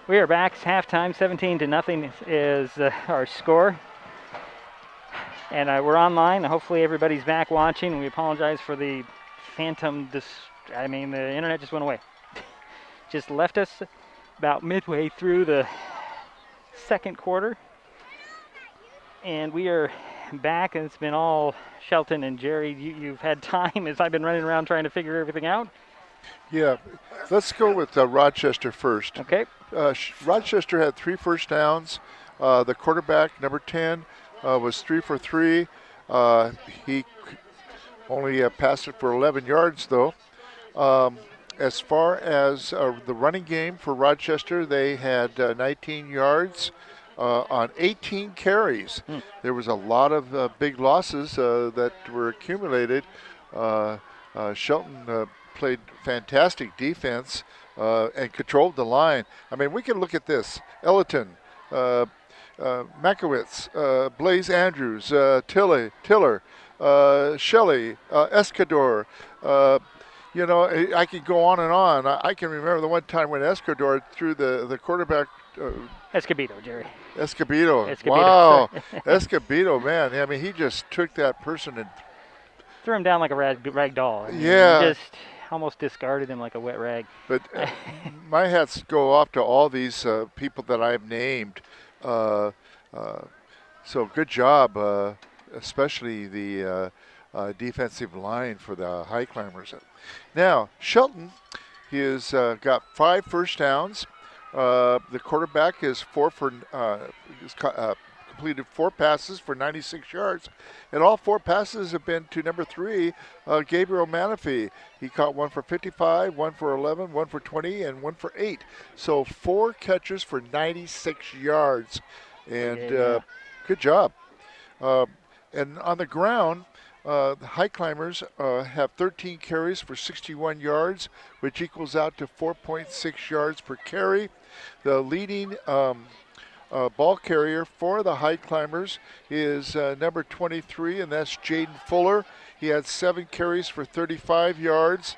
We are back. It's halftime. 17-0 is our score. And we're online. Hopefully everybody's back watching. We apologize for the phantom. The internet just went away. Just left us about midway through the second quarter. And we are back, and it's been all Shelton and Jerry. You've had time as I've been running around trying to figure everything out. Yeah, let's go with Rochester first. Okay. Rochester had 3 first downs. The quarterback, number 10, was 3 for 3. He only passed it for 11 yards, though. As far as the running game for Rochester, they had 19 yards on 18 carries. There was a lot of big losses that were accumulated. Shelton played fantastic defense and controlled the line. I mean, we can look at this. Ellerton, Makowitz, Blaze Andrews, Tiller, Shelley, Escador. I could go on and on. I can remember the one time when Escador threw the quarterback. Escobedo, Jerry. Escobedo. Escobedo. Wow. Escobedo, man. I mean, he just took that person and threw him down like a rag doll. Yeah. He just almost discarded him like a wet rag. But my hats go off to all these people that I've named. So good job, especially the defensive line for the Highclimbers. Now, Shelton, he has got 5 first downs. The quarterback is completed 4 passes for 96 yards, and all 4 passes have been to number 3, Gabriel Manafee. He caught 1 for 55, 1 for 11, 1 for 20, and 1 for 8. So 4 catches for 96 yards, and good job. And on the ground, the Highclimbers have 13 carries for 61 yards, which equals out to 4.6 yards per carry. The leading ball carrier for the Highclimbers is number 23, and that's Jaden Fuller. He had 7 carries for 35 yards.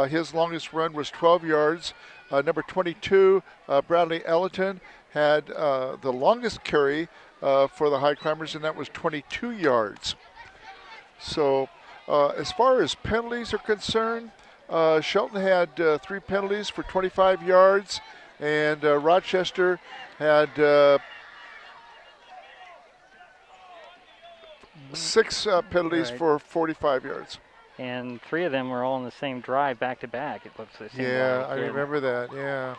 His longest run was 12 yards. Number 22, Bradley Ellerton, had the longest carry for the Highclimbers, and that was 22 yards. So as far as penalties are concerned, Shelton had 3 penalties for 25 yards, and Rochester had 6 penalties for 45 yards. And 3 of them were all in the same drive back to back. It looks the same. Yeah, I remember that, yeah.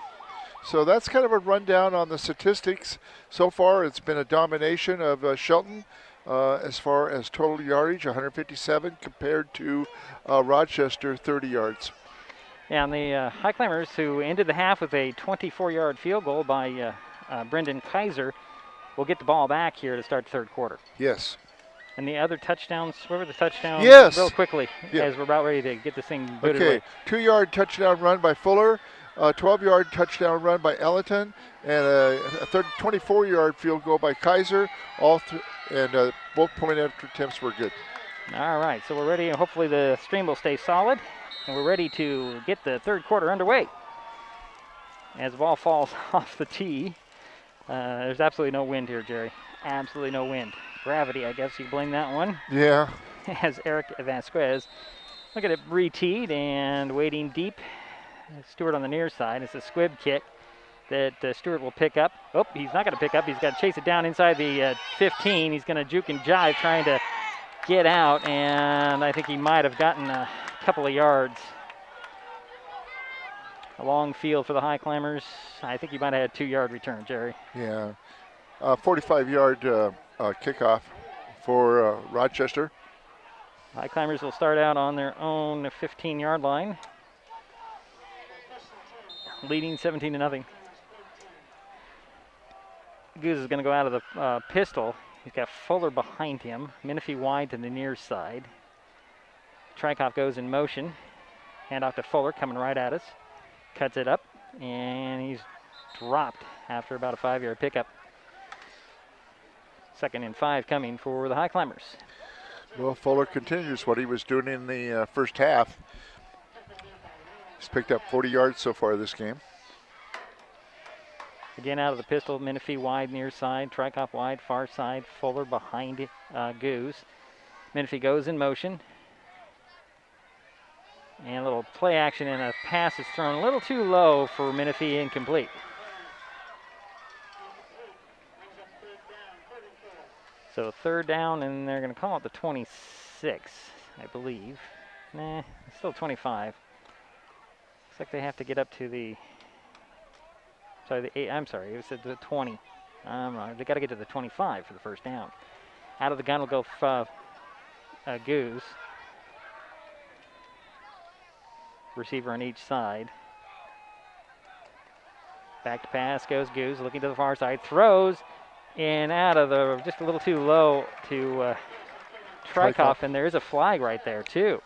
So that's kind of a rundown on the statistics. So far, it's been a domination of Shelton. As far as total yardage, 157 compared to Rochester, 30 yards. Yeah, and the Highclimbers, who ended the half with a 24-yard field goal by Brendan Kaiser, will get the ball back here to start the third quarter. Yes. And the other touchdowns, what were the touchdowns? Yes. Real quickly, as we're about ready to get this thing booted away. 2-yard touchdown run by Fuller, a 12-yard touchdown run by Ellerton, and a 24-yard field goal by Kaiser. And both point after attempts were good. All right, so we're ready. Hopefully the stream will stay solid, and we're ready to get the third quarter underway. As the ball falls off the tee, there's absolutely no wind here, Jerry. Absolutely no wind. Gravity, I guess you blame that one. Yeah. As Eric Vasquez, look at it, re-teed and waiting deep. Stewart on the near side. It's a squib kick that Stewart will pick up. Oh, he's not going to pick up. He's got to chase it down inside the 15. He's going to juke and jive trying to get out, and I think he might have gotten a couple of yards. A long field for the Highclimbers. I think he might have had a 2-yard return, Jerry. Yeah. 45-yard kickoff for Rochester. Highclimbers will start out on their own 15-yard line, leading 17-0. Goose is going to go out of the pistol. He's got Fuller behind him. Menifee wide to the near side. Trikoff goes in motion. Hand off to Fuller, coming right at us. Cuts it up, and he's dropped after about a 5-yard pickup. 2nd and 5 coming for the Highclimbers. Well, Fuller continues what he was doing in the first half. He's picked up 40 yards so far this game. Again, out of the pistol, Menifee wide near side, Trikoff wide, far side, Fuller behind Goose. Menifee goes in motion. And a little play action, and a pass is thrown a little too low for Menifee, incomplete. So third down, and they're going to call it the 26, I believe. Nah, it's still 25. Looks like they have to get up to the, sorry, the 8, I'm sorry, it said the 20. I'm wrong. They got to get to the 25 for the first down. Out of the gun will go Goose. Receiver on each side. Back to pass goes Goose, looking to the far side, throws, and out of the, just a little too low to Trikoff, and there is a flag right there too.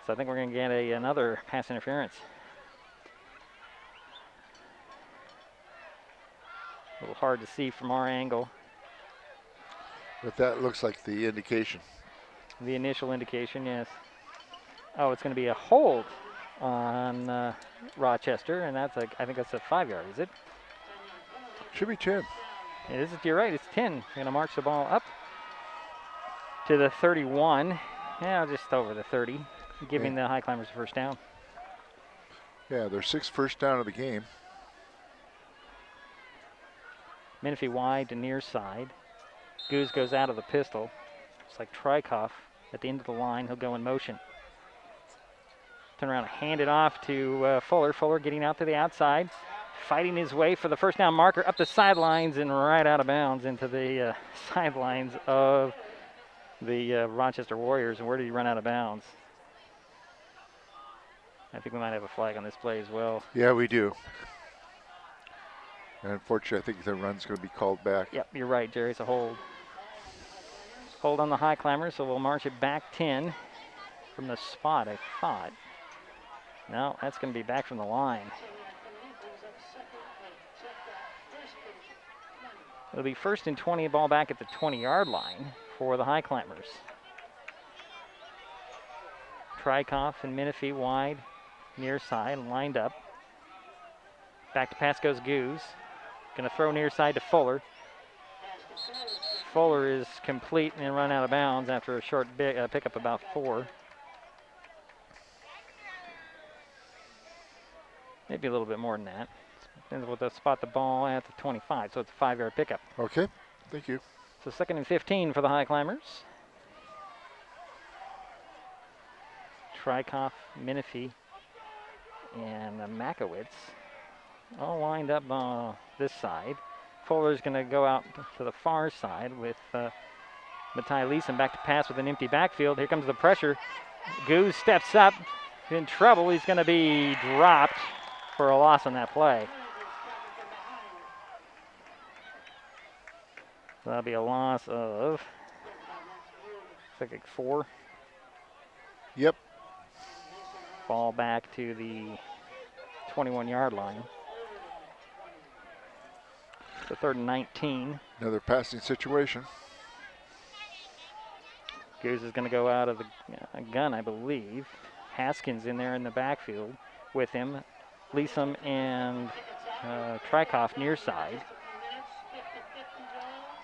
So I think we're going to get another pass interference. A little hard to see from our angle. But that looks like the indication. The initial indication, yes. Oh, it's going to be a hold on Rochester, and that's I think that's a 5-yard, is it? Should be 10. It is, you're right, it's 10. They're going to march the ball up to the 31. Yeah, just over the 30, giving the Highclimbers the first down. Yeah, their 6th first down of the game. Menifee wide to near side. Goose goes out of the pistol. It's like Trikoff at the end of the line. He'll go in motion. Turn around and hand it off to Fuller. Fuller getting out to the outside, fighting his way for the first down marker up the sidelines and right out of bounds into the sidelines of the Rochester Warriors. And where did he run out of bounds? I think we might have a flag on this play as well. Yeah, we do. And unfortunately, I think the run's going to be called back. Yep, you're right, Jerry. It's a hold. Hold on the Highclimbers, so we'll march it back 10 from the spot, I thought. No, that's going to be back from the line. It'll be 1st and 20, ball back at the 20-yard line for the Highclimbers. Trikoff and Menifee wide, near side, lined up. Back to pass goes Goose. Going to throw near side to Fuller. Fuller is complete and run out of bounds after a short pickup about 4. Maybe a little bit more than that. Depends what they'll spot the ball at the 25, so it's a 5-yard pickup. Okay, thank you. So 2nd and 15 for the Highclimbers. Trikoff, Menifee, and Makowitz all lined up on this side. Fuller's going to go out to the far side with Matai Leeson back to pass with an empty backfield. Here comes the pressure. Goose steps up, in trouble. He's going to be dropped for a loss on that play. So that'll be a loss of, I think, 4. Yep. Ball back to the 21-yard line. So 3rd and 19. Another passing situation. Goose is going to go out of the gun, I believe. Haskins in there in the backfield with him. Leeson and Trikoff near side.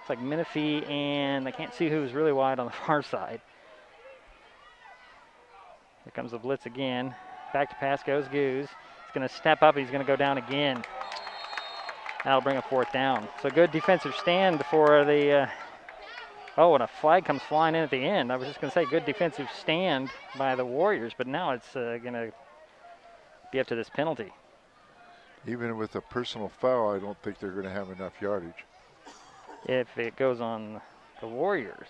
It's like Menifee and I can't see who's really wide on the far side. Here comes the blitz again. Back to pass goes Goose. He's going to step up. He's going to go down again. That'll bring a 4th down. So good defensive stand for the, and a flag comes flying in at the end. I was just going to say good defensive stand by the Warriors, but now it's going to be up to this penalty. Even with a personal foul, I don't think they're going to have enough yardage. If it goes on the Warriors.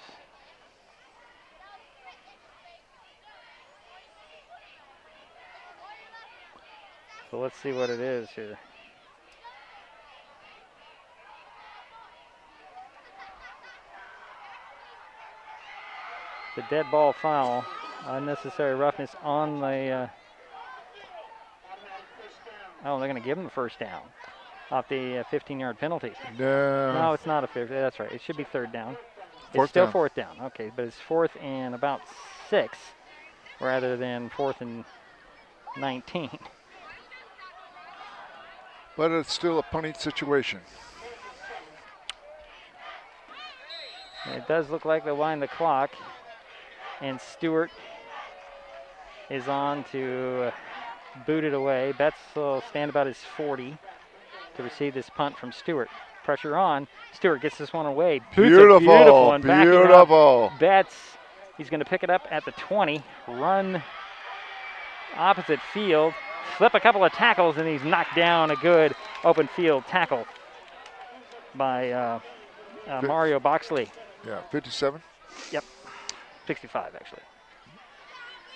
So let's see what it is here. The dead ball foul, unnecessary roughness on the, they're going to give him the first down off the 15-yard penalty. No, it's not a 50. That's right. It should be 3rd down. It's still 4th down. Okay, but it's 4th and about 6 rather than 4th and 19. But it's still a punting situation. It does look like they'll wind the clock. And Stewart is on to boot it away. Betts will stand about his 40 to receive this punt from Stewart. Pressure on. Stewart gets this one away. Boots a beautiful one. Beautiful. Betts, he's going to pick it up at the 20. Run opposite field. Slip a couple of tackles, and he's knocked down a good open field tackle by Mario Boxley. Yeah, 57. Yep, 65 actually.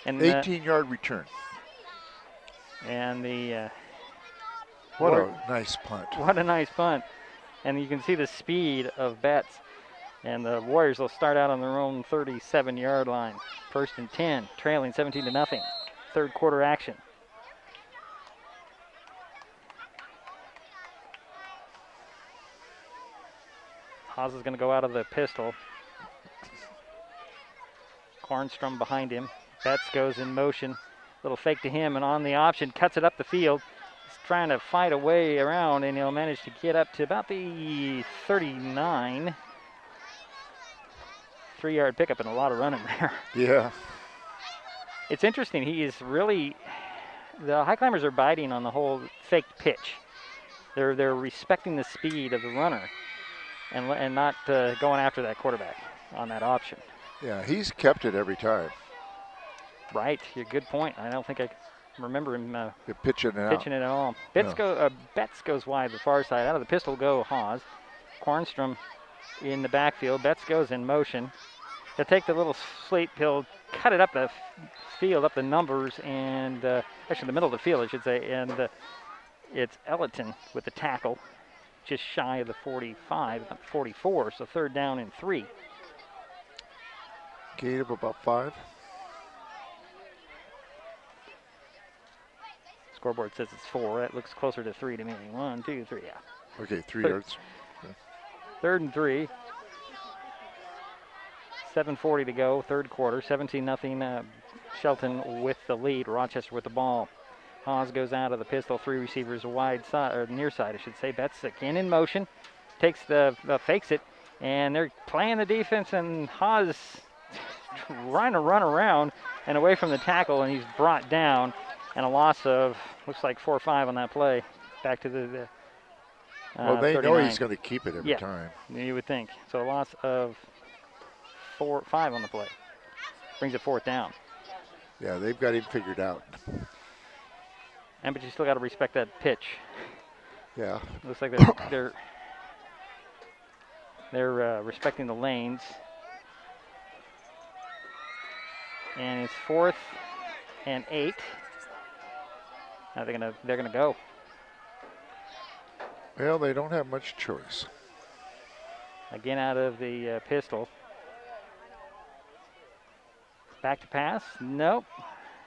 And 18-yard return. And the what a nice punt. What a nice punt. And you can see the speed of Betts. And the Warriors will start out on their own 37-yard line. 1st and 10, trailing 17-0. Third quarter action. Haas is going to go out of the pistol. Kornstrom behind him. Betts goes in motion. Little fake to him, and on the option, cuts it up the field. He's trying to fight a way around, and he'll manage to get up to about the 39. 3-yard pickup and a lot of running there. Yeah. It's interesting. He is really, the Highclimbers are biting on the whole faked pitch. They're respecting the speed of the runner and not going after that quarterback on that option. Yeah, he's kept it every time. Right, good point. I don't think I remember him pitching it at all. Betts goes wide the far side. Out of the pistol go Haas. Kornstrom in the backfield. Betts goes in motion. They'll take the little slate pill, cut it up the field, up the numbers, and actually the middle of the field, I should say, and it's Ellington with the tackle, just shy of the 45, about 44, so 3rd down and 3. Gain of about 5. Scoreboard says it's 4. That looks closer to 3 to me. 1, 2, 3, yeah. Okay, 3 yards. Okay. 3rd and 3. 7:40 to go, third quarter. 17-0. Shelton with the lead. Rochester with the ball. Haas goes out of the pistol. 3 receivers wide side, or near side, I should say. Betts again in motion. Takes fakes it, and they're playing the defense, and Haas trying to run around and away from the tackle, and he's brought down, and a loss of, looks like 4 or 5 on that play. Back to the well, they 39. know he's going to keep it every time. You would think. So a loss of 4 or 5 on the play. Brings it 4th down. Yeah, they've got him figured out. But you still got to respect that pitch. Yeah. Looks like they're respecting the lanes. And it's 4th and 8. Now they're gonna go. Well, they don't have much choice. Again out of the pistol. Back to pass. Nope.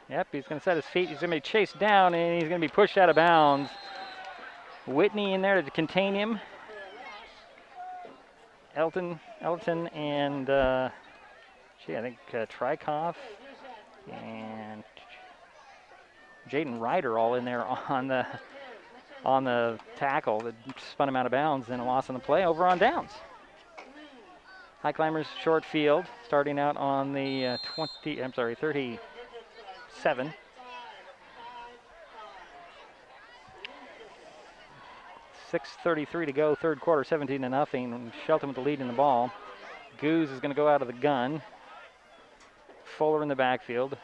Yep, he's going to set his feet. He's going to be chased down, and he's going to be pushed out of bounds. Whitney in there to contain him. Elton, and I think Trikoff and Jaden Ryder all in there on the tackle that spun him out of bounds, and a loss on the play over on downs. Highclimbers short field, starting out on the 37. .6:33 to go, third quarter, 17-0. Shelton with the lead in the ball. Goose is going to go out of the gun. Fuller in the backfield.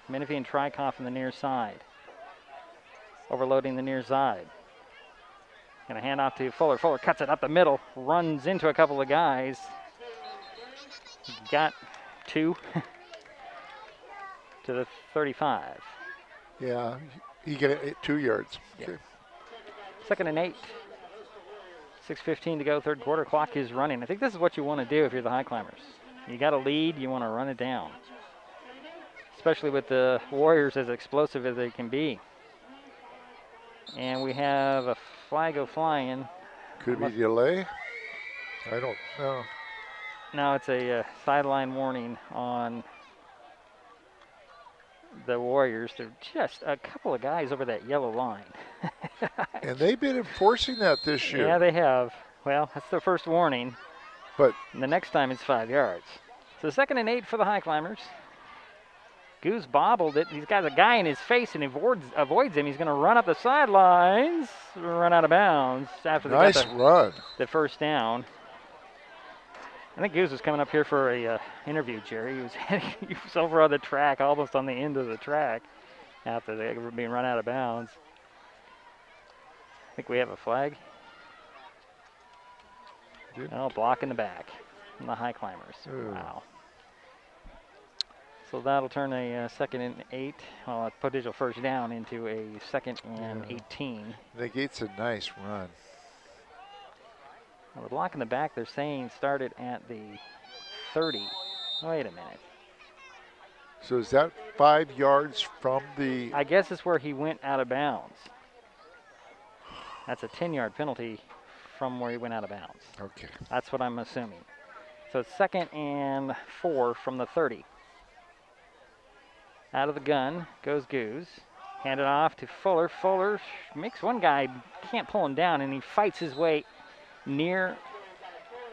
Menifee and Trikoff in the near side. Overloading the near side. Going to hand off to Fuller. Fuller cuts it up the middle, runs into a couple of guys. Got 2 to the 35. Yeah, he get it 2 yards. Okay. 2nd and 8. 6:15 to go, third quarter. Clock is running. I think this is what you want to do if you're the Highclimbers. You got a lead, you want to run it down. Especially with the Warriors as explosive as they can be. And we have a flag flying. Could be delay. I don't know. No, it's a sideline warning on the Warriors. They're just a couple of guys over that yellow line. And they've been enforcing that this year. Yeah, they have. Well, that's their first warning. But And the next time it's 5 yards. So 2nd and 8 for the Highclimbers. Goose bobbled it. He's got a guy in his face and he avoids him. He's going to run up the sidelines, run out of bounds after they nice got run. the first down. I think Goose was coming up here for a interview, Jerry. He was over on the track, almost on the end of the track, after they were being run out of bounds. I think we have a flag. Oh, block in the back from the Highclimbers. Ooh. Wow. So that'll turn a 2nd and 8, well, a potential first down, into a 2nd and 18. Negates a nice run. Well, the block in the back, they're saying, started at the 30. Wait a minute. So is that 5 yards from the... I guess it's where he went out of bounds. That's a 10-yard penalty from where he went out of bounds. Okay. That's what I'm assuming. So it's 2nd and 4 from the 30. Out of the gun goes Goose. Handed off to Fuller. Fuller makes one guy, can't pull him down, and he fights his way near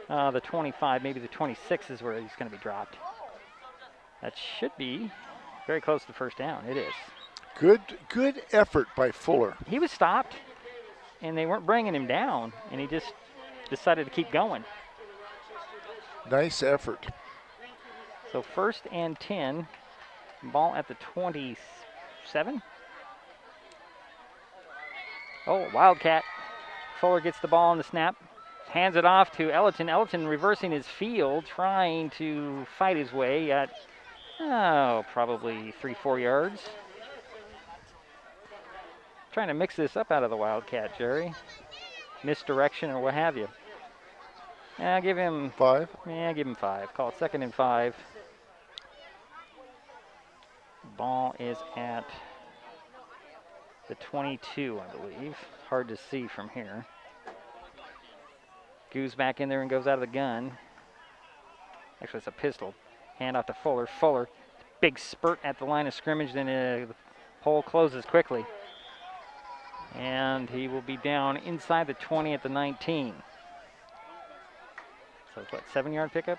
the 25, maybe the 26 is where he's going to be dropped. That should be very close to first down. It is. Good effort by Fuller. He was stopped, and they weren't bringing him down, and he just decided to keep going. Nice effort. So 1st and 10, ball at the 27. Oh, Wildcat. Fuller gets the ball on the snap, hands it off to Ellerton. Ellerton reversing his field, trying to fight his way at, probably 3-4 yards. Trying to mix this up out of the Wildcat, Jerry. Misdirection or what have you. Yeah, give him 5. Yeah, give him 5. Call it 2nd and 5. Ball is at the 22, I believe. Hard to see from here. Goose back in there and goes out of the gun. Actually, it's a pistol. Hand off to Fuller. Fuller, big spurt at the line of scrimmage, then the hole closes quickly. And he will be down inside the 20 at the 19. So what, 7-yard pickup?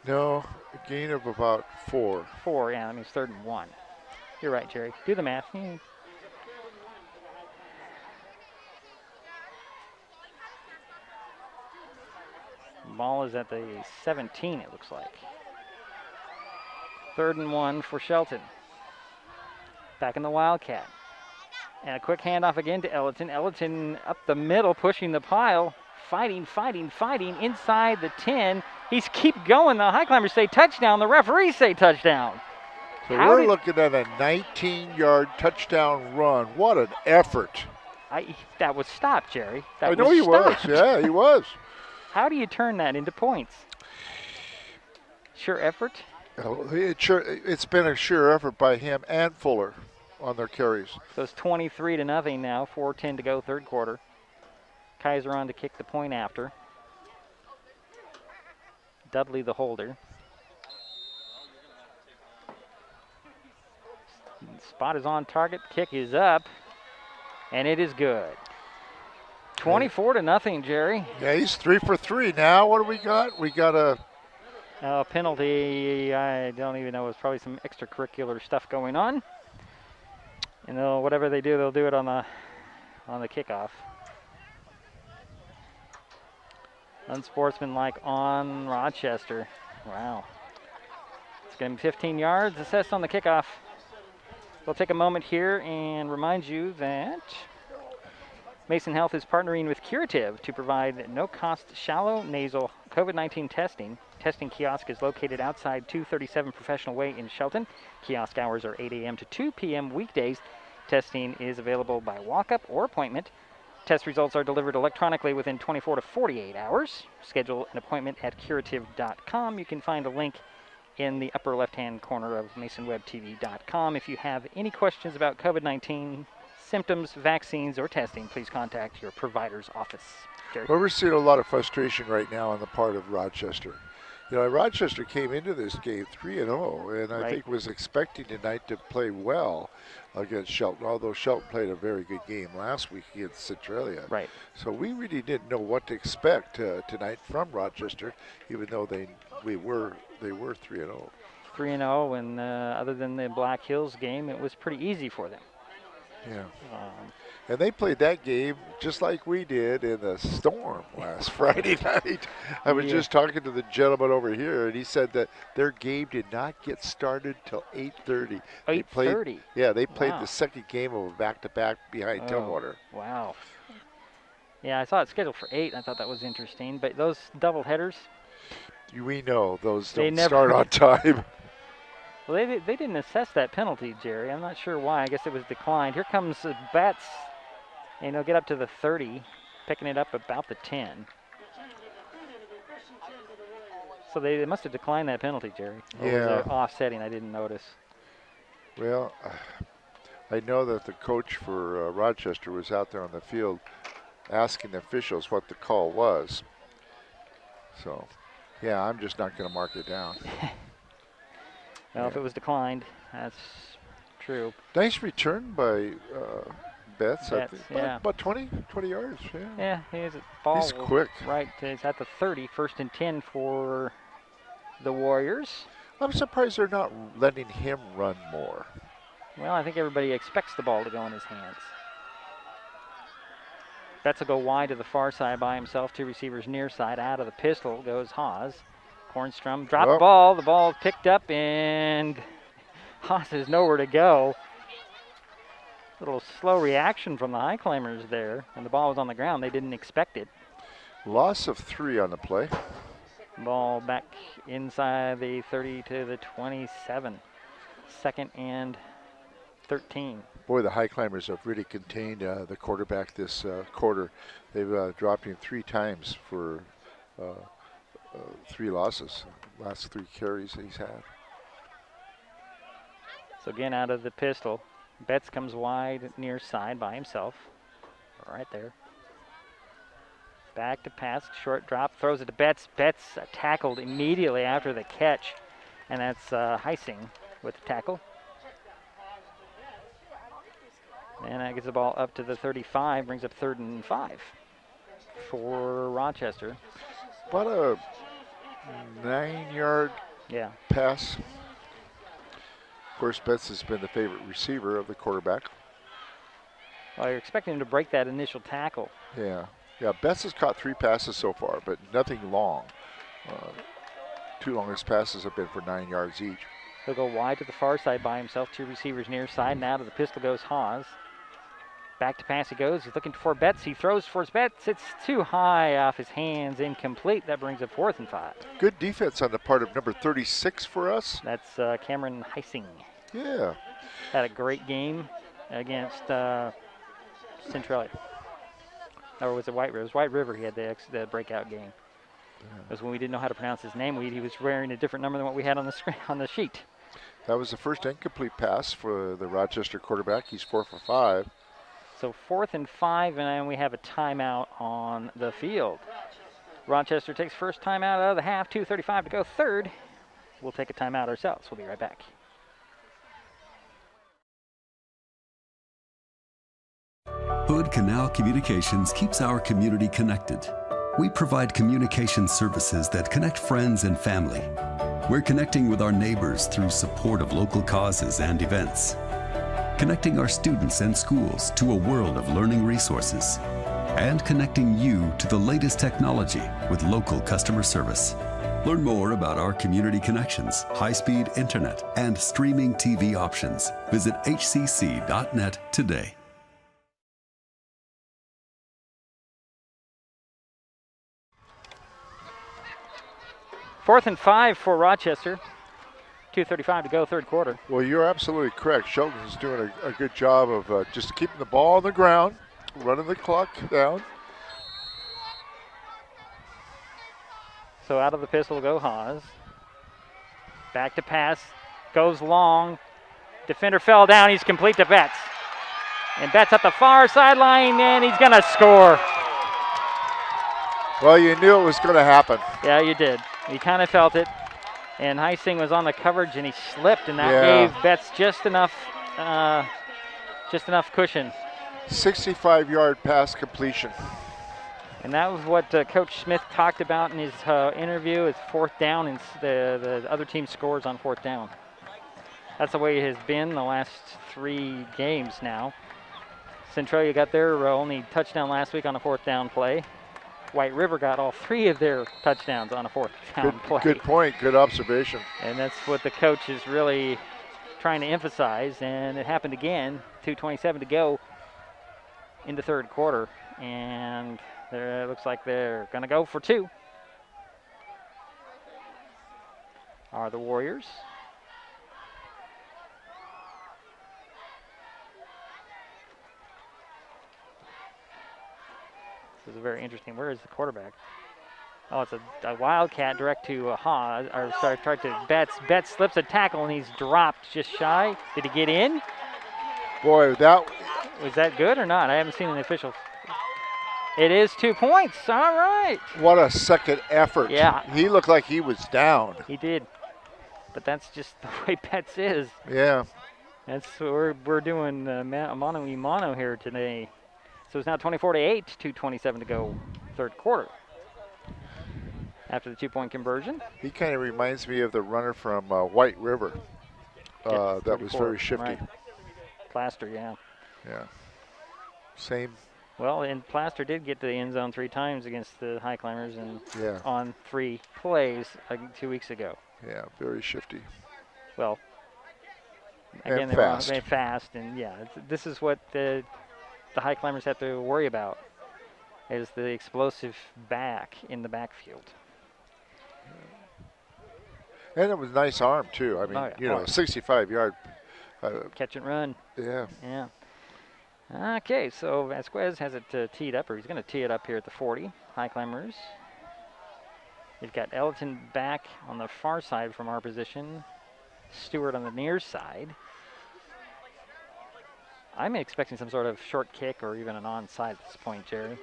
No, a gain of about 4. 4, yeah, that means 3rd and 1. You're right, Jerry. Do the math. Ball is at the 17, it looks like. 3rd and 1 for Shelton. Back in the Wildcat. And a quick handoff again to Ellerton. Ellerton up the middle, pushing the pile. Fighting inside the 10. He's keep going. The Highclimbers say touchdown. The referees say touchdown. So we're looking at a 19-yard touchdown run. What an effort. That was stopped, Jerry. I know he was. Yeah, he was. How do you turn that into points? Sure effort? It's been a sure effort by him and Fuller on their carries. So it's 23-0 now, 4:10 to go, 3rd quarter. Kaiser on to kick the point after. Dudley the holder. Spot is on target, kick is up, and it is good. 24-0, Jerry. Yeah, he's 3 for 3 now. What do we got? We got a penalty. I don't even know. It's probably some extracurricular stuff going on. And whatever they do, they'll do it on the kickoff. Unsportsmanlike on Rochester. Wow. It's going to be 15 yards assessed on the kickoff. We'll take a moment here and remind you that Mason Health is partnering with Curative to provide no-cost shallow nasal COVID-19 testing. Testing kiosk is located outside 237 Professional Way in Shelton. Kiosk hours are 8 a.m. to 2 p.m. weekdays. Testing is available by walk-up or appointment. Test results are delivered electronically within 24 to 48 hours. Schedule an appointment at curative.com. You can find a link in the upper left-hand corner of masonwebtv.com. If you have any questions about COVID-19 symptoms, vaccines, or testing, please contact your provider's office. Jerry? Well, we're seeing a lot of frustration right now on the part of Rochester. You know, Rochester came into this game 3-0, and I Right. think was expecting tonight to play well against Shelton, although Shelton played a very good game last week against Centralia. Right. So we really didn't know what to expect tonight from Rochester, even though they were 3-0. 3-0, and other than the Black Hills game, it was pretty easy for them. Yeah. Um, And they played that game just like we did in the storm last Friday night. I was just talking to the gentleman over here, and he said that their game did not get started till 8:30. 8:30. Yeah, they played Wow. the second game of a back-to-back behind Tumwater. Wow. Yeah, I saw it scheduled for 8. I thought that was interesting. But those double headers, We know those They don't never- start on time. well, they didn't assess that penalty, Jerry. I'm not sure why. I guess it was declined. Here comes Betts, and he'll get up to the 30, picking it up about the 10. So they must have declined that penalty, Jerry. Or was Yeah. it offsetting? I didn't notice. Well, I know that the coach for Rochester was out there on the field asking the officials what the call was. So, yeah, I'm just not going to mark it down. Well, if it was declined, that's true. Nice return by Betts, I Betts, think. yeah. About 20 yards, yeah. Yeah, he's a ball. He's quick. Right, he's at the 30, 1st and 10 for the Warriors. I'm surprised they're not letting him run more. Well, I think everybody expects the ball to go in his hands. Betts will go wide to the far side by himself. 2 receivers near side. Out of the pistol goes Haas. Kornstrom dropped the ball. The ball picked up, and Haas has nowhere to go. Little slow reaction from the Highclimbers there, and the ball was on the ground. They didn't expect it. Loss of 3 on the play. Ball back inside the 30 to the 27. 2nd and 13. Boy, the Highclimbers have really contained the quarterback this quarter. They've dropped him 3 times for 3 losses. Last 3 carries he's had. So again, out of the pistol. Betts comes wide near side by himself. Right there. Back to pass, short drop, throws it to Betts. Betts tackled immediately after the catch, and that's Heising with the tackle. And that gets the ball up to the 35, brings up 3rd and 5 for Rochester. About a 9-yard pass. Of course, Betts has been the favorite receiver of the quarterback. Well, you're expecting him to break that initial tackle. Yeah. Yeah, Betts has caught 3 passes so far, but nothing long. 2 longest passes have been for 9 yards each. He'll go wide to the far side by himself. 2 receivers near side, and out of the pistol goes Haas. Back to pass he goes. He's looking for Betts. He throws for his Betts. It's too high off his hands, incomplete. That brings up 4th and 5. Good defense on the part of number 36 for us. That's Cameron Heising. Yeah. Had a great game against Centralia. Or was it White River? It was White River he had the breakout game. It was when we didn't know how to pronounce his name. He was wearing a different number than what we had on the screen, on the sheet. That was the first incomplete pass for the Rochester quarterback. He's 4 for 5. So 4th and 5, and then we have a timeout on the field. Rochester takes first timeout out of the half, 2:35 to go. 3rd, we'll take a timeout ourselves. We'll be right back. Hood Canal Communications keeps our community connected. We provide communication services that connect friends and family. We're connecting with our neighbors through support of local causes and events. Connecting our students and schools to a world of learning resources. And connecting you to the latest technology with local customer service. Learn more about our community connections, high-speed internet, and streaming TV options. Visit hcc.net today. 4th and 5 for Rochester. 2:35 to go, 3rd quarter. Well, you're absolutely correct. Shelton's doing a good job of just keeping the ball on the ground, running the clock down. So out of the pistol will go Haas. Back to pass, goes long. Defender fell down, he's complete to Betts. And Betts at the far sideline, and he's gonna score. Well, you knew it was going to happen. Yeah, you did. He kind of felt it. And Heising was on the coverage, and he slipped, and that Yeah. gave Betts just enough cushion. 65-yard pass completion. And that was what Coach Smith talked about in his interview, is fourth down, and the other team scores on fourth down. That's the way it has been the last 3 games now. Centralia got their only touchdown last week on a fourth down play. White River got all 3 of their touchdowns on a fourth down play. Good point, good observation. And that's what the coach is really trying to emphasize, and it happened again. 2:27 to go in the third quarter, and it looks like they're going to go for 2. Are the Warriors. This is very interesting. Where is the quarterback? Oh, it's a wildcat direct to Haas, or sorry, tried to Betts. Betts slips a tackle, and he's dropped just shy. Did he get in? Boy, that Was that good or not? I haven't seen an official. It is 2 points. All right. what a second effort. Yeah. He looked like he was down. He did. But that's just the way Betts is. Yeah. That's we're doing mono y mono here today. So it's now 24-8, 2:27 to go, third quarter. After the 2-point conversion. He kind of reminds me of the runner from White River. That was very shifty. Right. Plaster, yeah. Yeah. Same. Well, and Plaster did get to the end zone 3 times against the Highclimbers and Yeah. on 3 plays 2 weeks ago. Yeah, very shifty. Well, And again, fast. they were fast, and yeah, this is what the Highclimbers have to worry about, is the explosive back in the backfield. And it was nice arm, too. I mean, Oh, yeah. 65-yard. Catch and run. Yeah. Yeah. Okay, so Vasquez has it teed up, or he's going to tee it up here at the 40. Highclimbers. You've got Elton back on the far side from our position. Stewart on the near side. I'm expecting some sort of short kick or even an onside at this point, Jerry.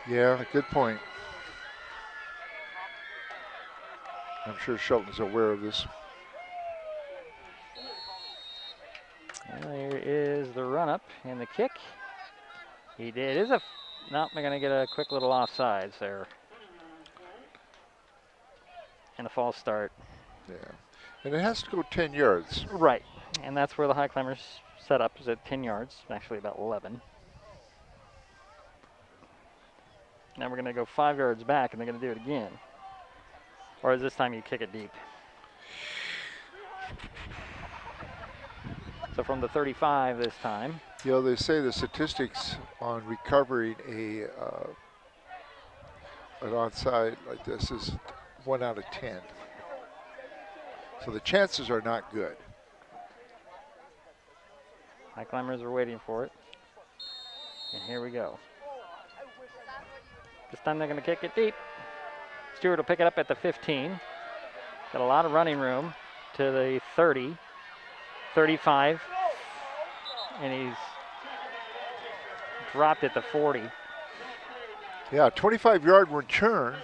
Yeah, good point. I'm sure Shelton's aware of this. And there is the run up and the kick. He did. Is a no, they're going to get a quick little offsides there. And a false start. Yeah. And it has to go 10 yards. Right. And that's where the Highclimbers set up, is at 10 yards, actually about 11. Now we're going to go 5 yards back, and they're going to do it again. Or is this time you kick it deep? So from the 35 this time. They say the statistics on recovering an onside like this is 1 out of 10. So the chances are not good. Highclimbers are waiting for it. And here we go. This time they're going to kick it deep. Stewart will pick it up at the 15. Got a lot of running room to the 30, 35, and he's dropped at the 40. Yeah, 25-yard return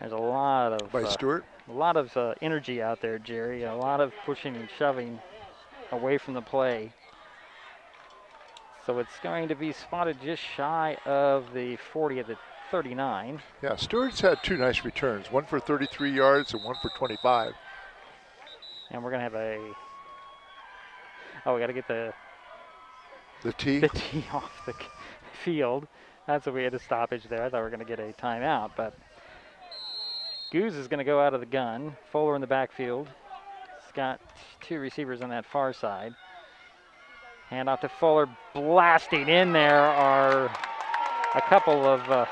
There's a lot of by Stewart. A lot of energy out there, Jerry. A lot of pushing and shoving away from the play. So it's going to be spotted just shy of the 40 at the 39. Yeah, Stewart's had 2 nice returns, one for 33 yards and one for 25. And we're going to have we got to get the tee off the field. That's what we had a stoppage there. I thought we were going to get a timeout, but Goose is going to go out of the gun. Fuller in the backfield. He's got 2 receivers on that far side. Hand off to Fuller. Blasting in there are a couple of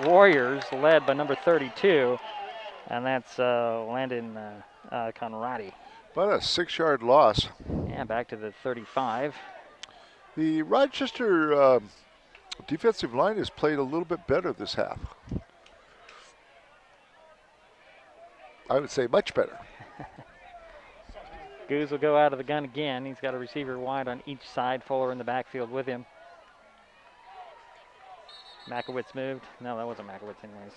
Warriors led by number 32, and that's Landon Conradi. About a 6-yard loss. Yeah, back to the 35. The Rochester defensive line has played a little bit better this half. I would say much better. Goose will go out of the gun again. He's got a receiver wide on each side. Fuller in the backfield with him. Makowitz moved. No, that wasn't Makowitz anyways.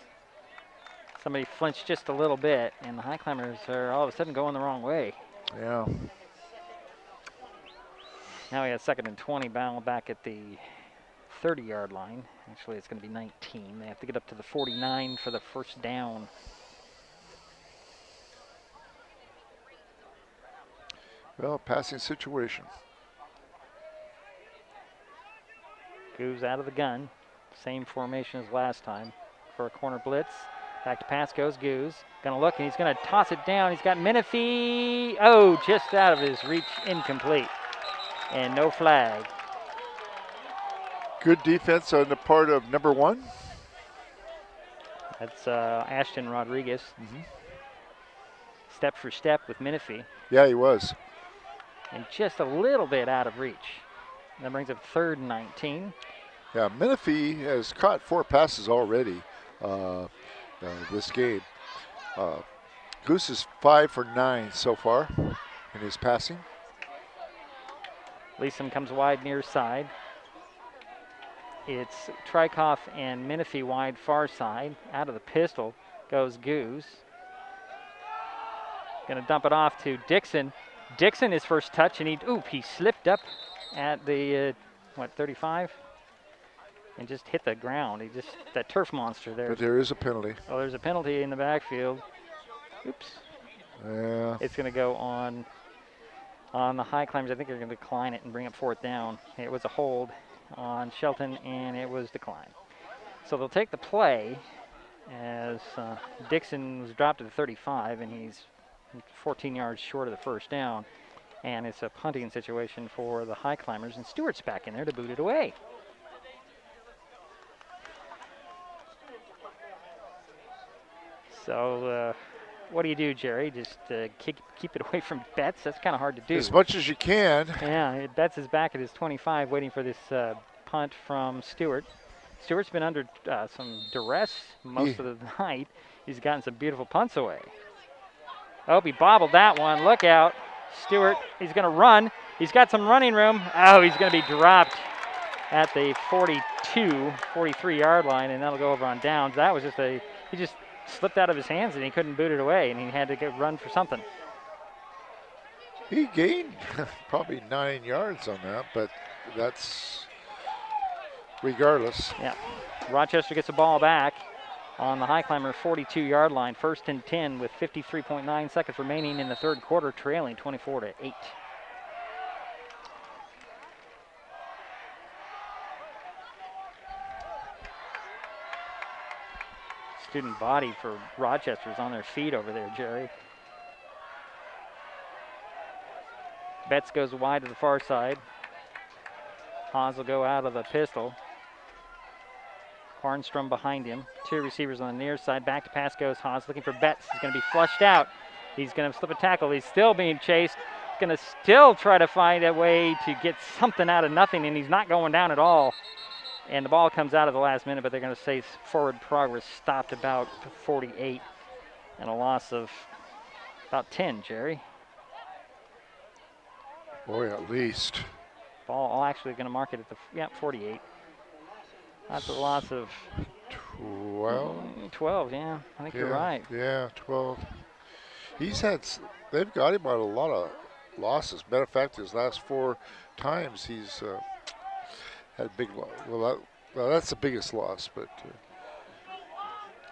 Somebody flinched just a little bit, and the Highclimbers are all of a sudden going the wrong way. Yeah. Now we have 2nd and 20, battle back at the 30-yard line. Actually, it's going to be 19. They have to get up to the 49 for the first down. Well, passing situation. Goose out of the gun. Same formation as last time for a corner blitz. Back to pass goes Goose. Gonna look, and he's gonna toss it down. He's got Menifee. Oh, just out of his reach, incomplete. And no flag. Good defense on the part of number 1. That's Ashton Rodriguez. Step for step with Menifee. Yeah, he was. And just a little bit out of reach. That brings up 3rd and 19. Yeah, Menifee has caught 4 passes already this game. Goose is 5 for 9 so far in his passing. Leeson comes wide near side. It's Trikoff and Menifee wide far side. Out of the pistol goes Goose. Gonna dump it off to Dixon. Dixon, his first touch, and he slipped up at the 35, and just hit the ground. That turf monster there. But there is a penalty. Oh, there's a penalty in the backfield. Oops. Yeah. It's gonna go on the Highclimbers. I think they're gonna decline it and bring up 4th down. It was a hold on Shelton, and it was declined. So they'll take the play as Dixon was dropped to the 35, and he's 14 yards short of the first down. And it's a punting situation for the Highclimbers, and Stewart's back in there to boot it away. So what do you do, Jerry? Just keep it away from Betts? That's kind of hard to do. As much as you can. Yeah, Betts is back at his 25 waiting for this punt from Stewart. Stewart's been under some duress most of the night. He's gotten some beautiful punts away. Oh, he bobbled that one. Look out. Stewart, he's going to run. He's got some running room. Oh, he's going to be dropped at the 43-yard line, and that'll go over on downs. That was he just slipped out of his hands, and he couldn't boot it away, and he had to run for something. He gained probably 9 yards on that, but that's regardless. Yeah. Rochester gets the ball back on the Highclimber 42-yard line. 1st and 10 with 53.9 seconds remaining in the 3rd quarter, trailing 24-8. Student body for Rochester is on their feet over there, Jerry. Betts goes wide to the far side. Haas will go out of the pistol. Hornstrom behind him. 2 receivers on the near side. Back to pass goes Haas looking for Betts. He's going to be flushed out. He's going to slip a tackle. He's still being chased. He's going to still try to find a way to get something out of nothing, and he's not going down at all. And the ball comes out at the last minute, but they're going to say forward progress stopped about 48 and a loss of about 10, Jerry. Boy, at least. Ball actually going to mark it at 48. That's a loss of 12. 12, yeah. I think you're right. Yeah, 12. They've got him on a lot of losses. Matter of fact, his last 4 times he's had big loss. Well, that's the biggest loss, but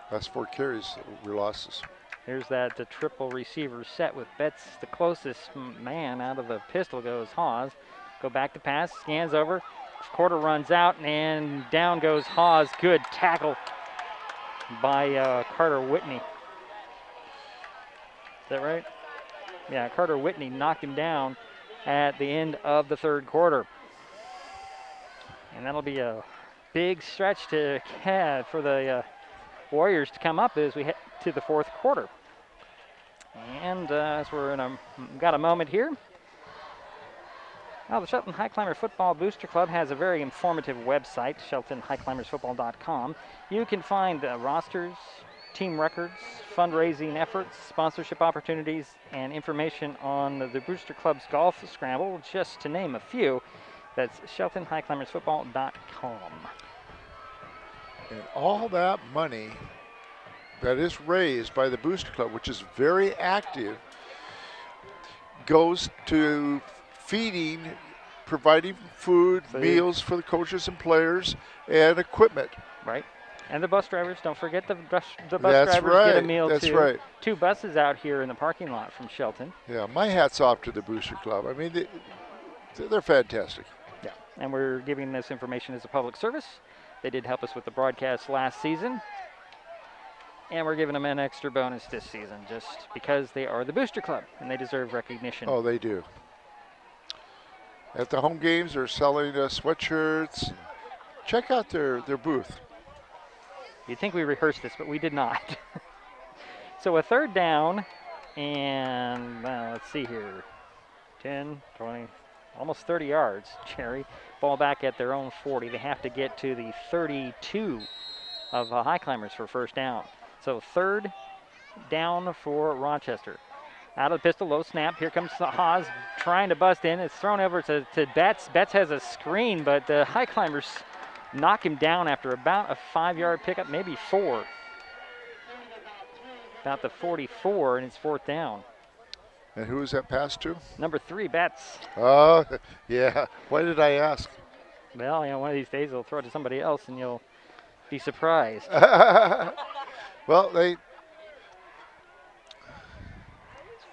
last 4 carries were losses. Here's that the triple receiver set with Betts. The closest man out of the pistol goes Hawes. Go back to pass, scans over. Quarter runs out, and down goes Hawes. Good tackle by Carter Whitney. Is that right? Yeah, Carter Whitney knocked him down at the end of the 3rd quarter. And that'll be a big stretch to have for the Warriors to come up as we head to the 4th quarter. And as we're got a moment here. Now, the Shelton Highclimber Football Booster Club has a very informative website, sheltonhighclimbersfootball.com. You can find rosters, team records, fundraising efforts, sponsorship opportunities, and information on the Booster Club's golf scramble, just to name a few. That's sheltonhighclimbersfootball.com. And all that money that is raised by the Booster Club, which is very active, goes to feeding, providing food, meals for the coaches and players, and equipment. Right. And the bus drivers, don't forget the bus That's drivers right. get a meal That's too. right. 2 buses out here in the parking lot from Shelton. Yeah, my hat's off to the Booster Club. I mean, they're fantastic. Yeah, and we're giving this information as a public service. They did help us with the broadcast last season. And we're giving them an extra bonus this season just because they are the Booster Club and they deserve recognition. Oh, they do. At the home games, they're selling sweatshirts. Check out their booth. You'd think we rehearsed this, but we did not. So a 3rd down, and let's see here. 10, 20, almost 30 yards, Jerry. Ball back at their own 40. They have to get to the 32 of Highclimbers for 1st down. So 3rd down for Rochester. Out of the pistol, low snap. Here comes Haas trying to bust in. It's thrown over to Betts. Betts has a screen, but the Highclimbers knock him down after about a 5-yard pickup, maybe 4. About the 44, and it's 4th down. And who is that pass to? Number 3, Betts. Oh, yeah. Why did I ask? Well, one of these days they'll throw it to somebody else, and you'll be surprised. Well, It's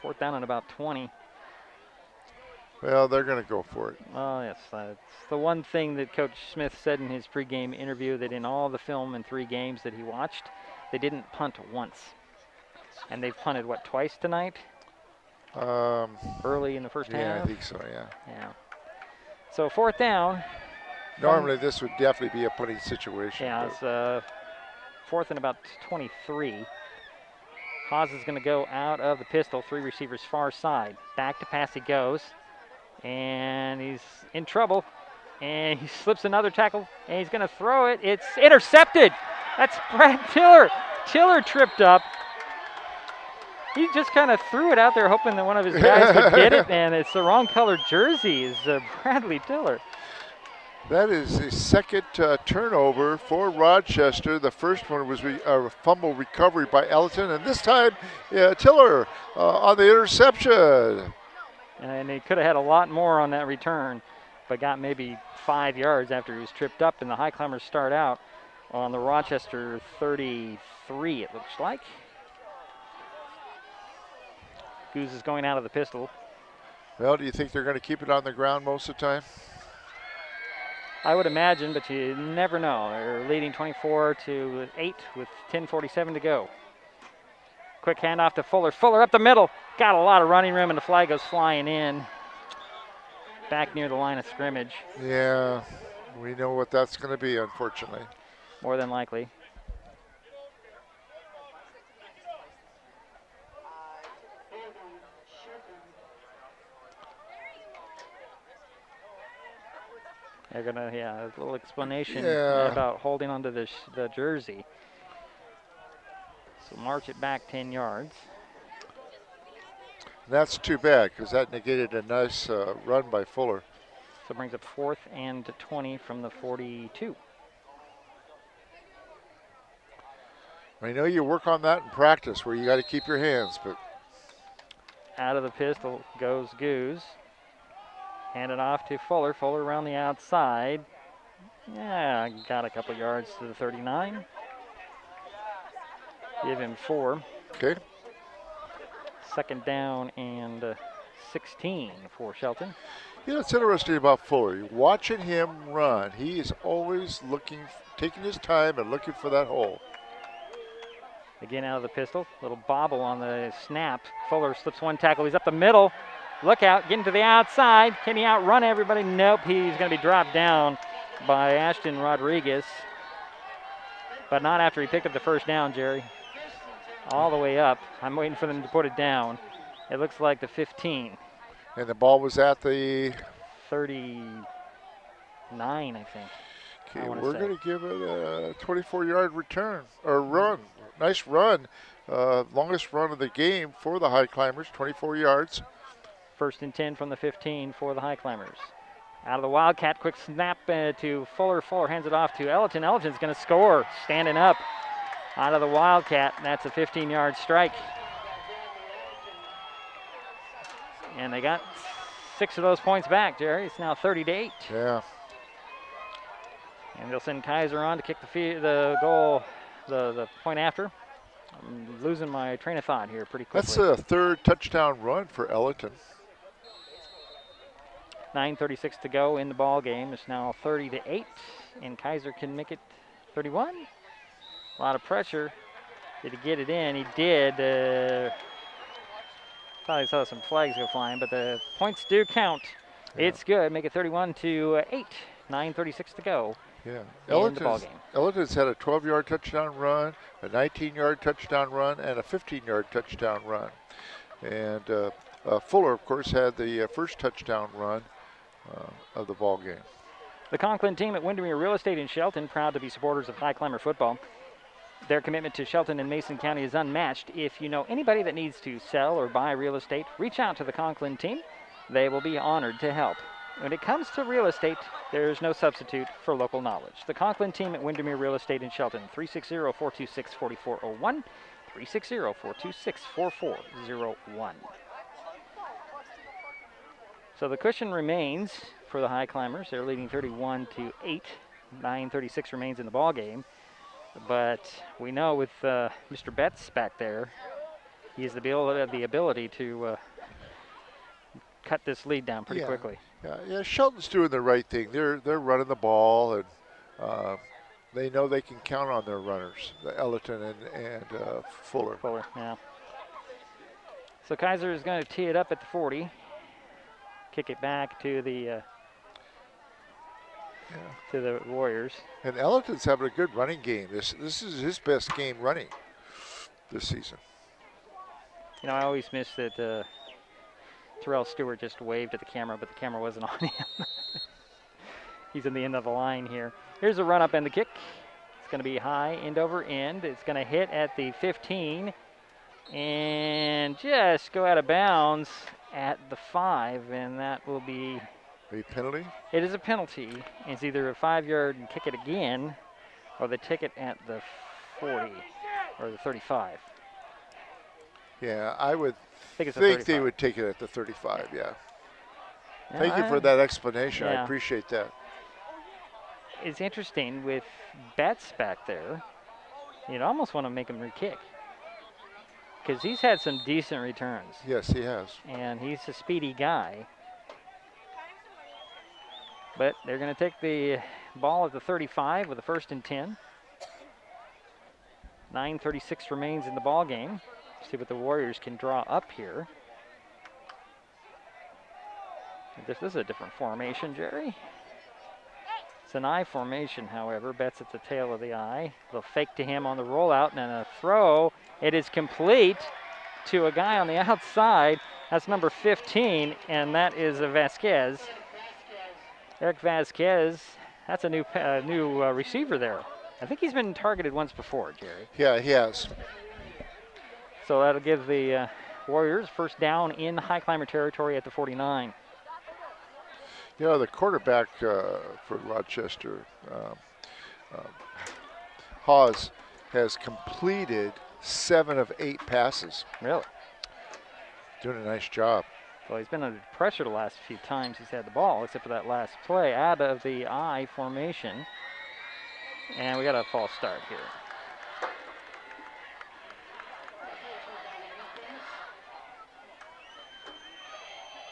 4th down and about 20. Well, they're going to go for it. Oh, yes. That's the one thing that Coach Smith said in his pregame interview, that in all the film in 3 games that he watched, they didn't punt once. And they've punted, what, twice tonight? Early in the first half? half? Yeah, I think so, yeah. Yeah. So 4th down. Normally this would definitely be a punting situation. Yeah, it's 4th and about 23. Haas is going to go out of the pistol, 3 receivers far side. Back to pass he goes. And he's in trouble. And he slips another tackle, and he's going to throw it. It's intercepted. That's Brad Tiller. Tiller tripped up. He just kind of threw it out there hoping that one of his guys would get it, and it's the wrong color jersey is Bradley Tiller. That is the 2nd turnover for Rochester. The first one was a fumble recovery by Elton, and this time Tiller on the interception. And he could have had a lot more on that return, but got maybe 5 yards after he was tripped up, and the Highclimbers start out on the Rochester 33, it looks like. Goose is going out of the pistol. Well, do you think they're going to keep it on the ground most of the time? I would imagine, but you never know. They're leading 24-8 with 10:47 to go. Quick handoff to Fuller. Fuller up the middle. Got a lot of running room, and the flag goes flying in. Back near the line of scrimmage. Yeah, we know what that's going to be, unfortunately. More than likely. They're gonna, a little explanation about holding onto the jersey. So march it back 10 yards. That's too bad because that negated a nice run by Fuller. So it brings up 4th and 20 from the 42. I know you work on that in practice where you got to keep your hands, but. Out of the pistol goes Goose. Hand it off to Fuller. Fuller around the outside. Yeah, got a couple yards to the 39. Give him 4. Okay. 2nd down and 16 for Shelton. You know, it's interesting about Fuller. You're watching him run. He is always taking his time and looking for that hole. Again out of the pistol. Little bobble on the snap. Fuller slips one tackle. He's up the middle. Look out, getting to the outside. Can he outrun everybody? Nope, he's going to be dropped down by Ashton Rodriguez. But not after he picked up the 1st down, Jerry. All the way up. I'm waiting for them to put it down. It looks like the 15. And the ball was at the 39, I think. Okay, we're going to give it a 24-yard return or run. Nice run. Longest run of the game for the Highclimbers, 24 yards. 1st and 10 from the 15 for the Highclimbers. Out of the Wildcat, quick snap to Fuller. Fuller hands it off to Elton. Elton's going to score, standing up. out of the Wildcat, and that's a 15-yard strike. And they got 6 of those points back, Jerry. It's now 30-8. Yeah. And they'll send Kaiser on to kick the goal, the point after. I'm losing my train of thought here pretty quickly. That's a 3rd touchdown run for Ellerton. 9:36 to go in the ball game. It's now 30-8, and Kaiser can make it 31. A lot of pressure. Did he get it in? He did. Thought I saw some flags go flying, but the points do count. Yeah. It's good. Make it 31-8. 9:36 to go. Yeah. In the ball game. Ellerton's had a 12-yard touchdown run, a 19-yard touchdown run, and a 15-yard touchdown run. And Fuller, of course, had the first touchdown run of the ball game. The Conklin team at Windermere Real Estate in Shelton, proud to be supporters of High Climber football. Their commitment to Shelton and Mason County is unmatched. If you know anybody that needs to sell or buy real estate, reach out to the Conklin team. They will be honored to help. When it comes to real estate, there's no substitute for local knowledge. The Conklin team at Windermere Real Estate in Shelton, 360-426-4401, 360-426-4401. So the cushion remains for the High Climbers. They're leading 31-8. 9:36 remains in the ball game. But we know with Mr. Betts back there, he has the ability to cut this lead down pretty quickly. Yeah, Shelton's doing the right thing. They're running the ball, and they know they can count on their runners, the Ellerton and Fuller. Fuller, yeah. So Kaiser is going to tee it up at the 40, kick it back to the Warriors. And Ellerton's having a good running game. This is his best game running this season. You know, I always miss that Terrell Stewart just waved at the camera, but the camera wasn't on him. He's in the end of the line here. Here's a run up and the kick. It's going to be high, end over end. It's going to hit at the 15 and just go out of bounds at the 5, and that will be a penalty? It is a penalty. It's either a 5-yard and kick it again, or they take it at the 40 or the 35. Yeah, I would think they would take it at the 35, yeah. Thank you for that explanation. Yeah. I appreciate that. It's interesting with Betts back there. You'd almost want to make him re-kick, because he's had some decent returns. Yes, he has. And he's a speedy guy. But they're going to take the ball at the 35 with a 1st and 10. 9:36 remains in the ball game. See what the Warriors can draw up here. This is a different formation, Jerry. It's an I formation, however. Betts at the tail of the I. They'll fake to him on the rollout, and then a throw. It is complete to a guy on the outside. That's number 15, and that is a Vasquez. Eric Vasquez, that's a new receiver there. I think he's been targeted once before, Jerry. Yeah, he has. So that'll give the Warriors 1st down in High Climber territory at the 49. You know, the quarterback for Rochester, Hawes, has completed 7 of 8 passes. Really? Doing a nice job. Well, he's been under pressure the last few times he's had the ball, except for that last play out of the I formation. And we got a false start here.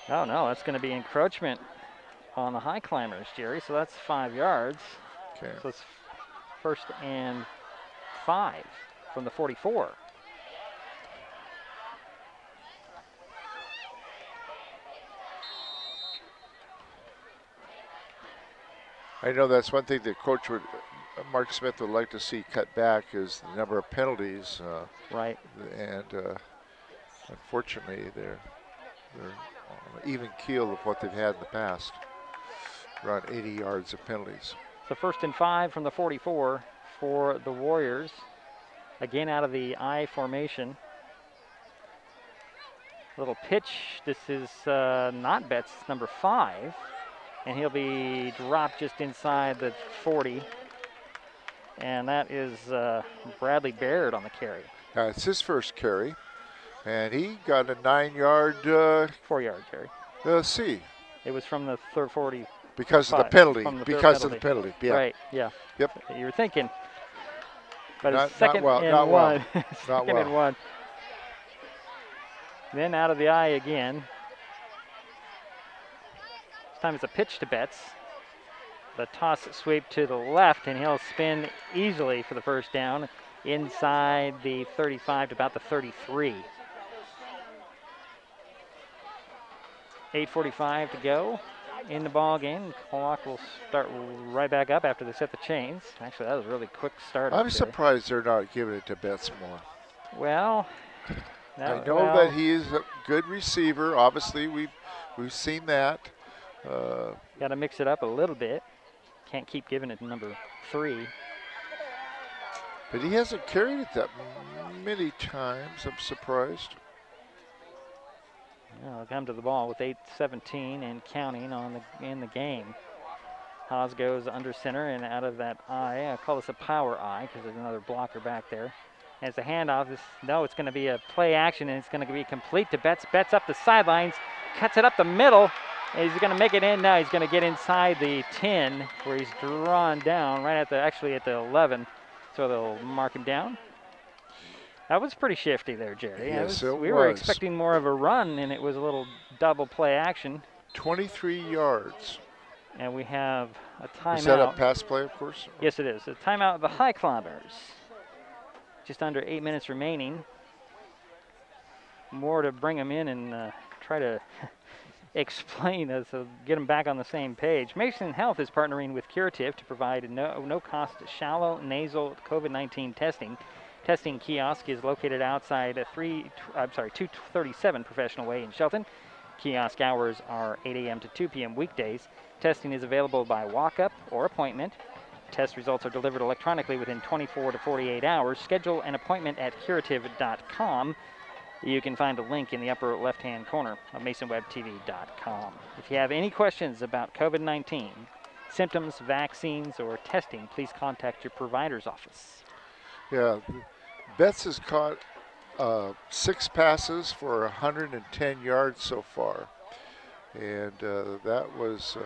Oh, no, that's going to be encroachment on the High Climbers, Jerry. So that's 5 yards. Okay. So it's 1st and 5 from the 44. I know that's one thing that Coach Mark Smith would like to see cut back is the number of penalties. Right. And unfortunately, they're on an even keel of what they've had in the past. Around 80 yards of penalties. So 1st and 5 from the 44 for the Warriors. Again out of the I formation. Little pitch. This is not Betts, number 5. And he'll be dropped just inside the 40. And that is Bradley Baird on the carry. It's his first carry, and he got a 9-yard 4-yard carry. C. It was from the 40. Because of the penalty. From the Because of the penalty. Yeah. Right, yeah. Yep. You were thinking. But Not it's second well, and not one. well. Second and one. Then out of the eye again. This time it's a pitch to Betts. The toss sweep to the left, and he'll spin easily for the first down inside the 35 to about the 33. 8:45 to go in the ball game. Clock will start right back up after they set the chains. Actually, that was a really quick start. I'm surprised they're not giving it to Betts more. Well, I know that he is a good receiver. Obviously, we've seen that. Got to mix it up a little bit. Can't keep giving it to number 3. But he hasn't carried it that many times. I'm surprised. They'll come to the ball with 8:17 and counting in the game. Haas goes under center and out of that eye. I call this a power eye because there's another blocker back there. And it's a handoff. It's going to be a play action, and it's going to be complete to Betts. Betts up the sidelines, cuts it up the middle. Is he going to make it in? No, he's going to get inside the 10 where he's drawn down right at the 11. So they'll mark him down. That was pretty shifty there, Jerry. Yes, it was. We were expecting more of a run, and it was a little double play action. 23 yards. And we have a timeout. Is that a pass play, of course? Yes, it is. A timeout of the Highclimbers. Just under 8 minutes remaining. More to bring them in and try to explain this, so get them back on the same page. Mason Health is partnering with Curative to provide no-cost shallow nasal COVID-19 testing. Testing kiosk is located outside 237 Professional Way in Shelton. Kiosk hours are 8 a.m. to 2 p.m. weekdays. Testing is available by walk-up or appointment. Test results are delivered electronically within 24 to 48 hours. Schedule an appointment at curative.com. You can find a link in the upper left-hand corner of masonwebtv.com. If you have any questions about COVID-19, symptoms, vaccines, or testing, please contact your provider's office. Yeah, Betts has caught 6 passes for 110 yards so far. And that was,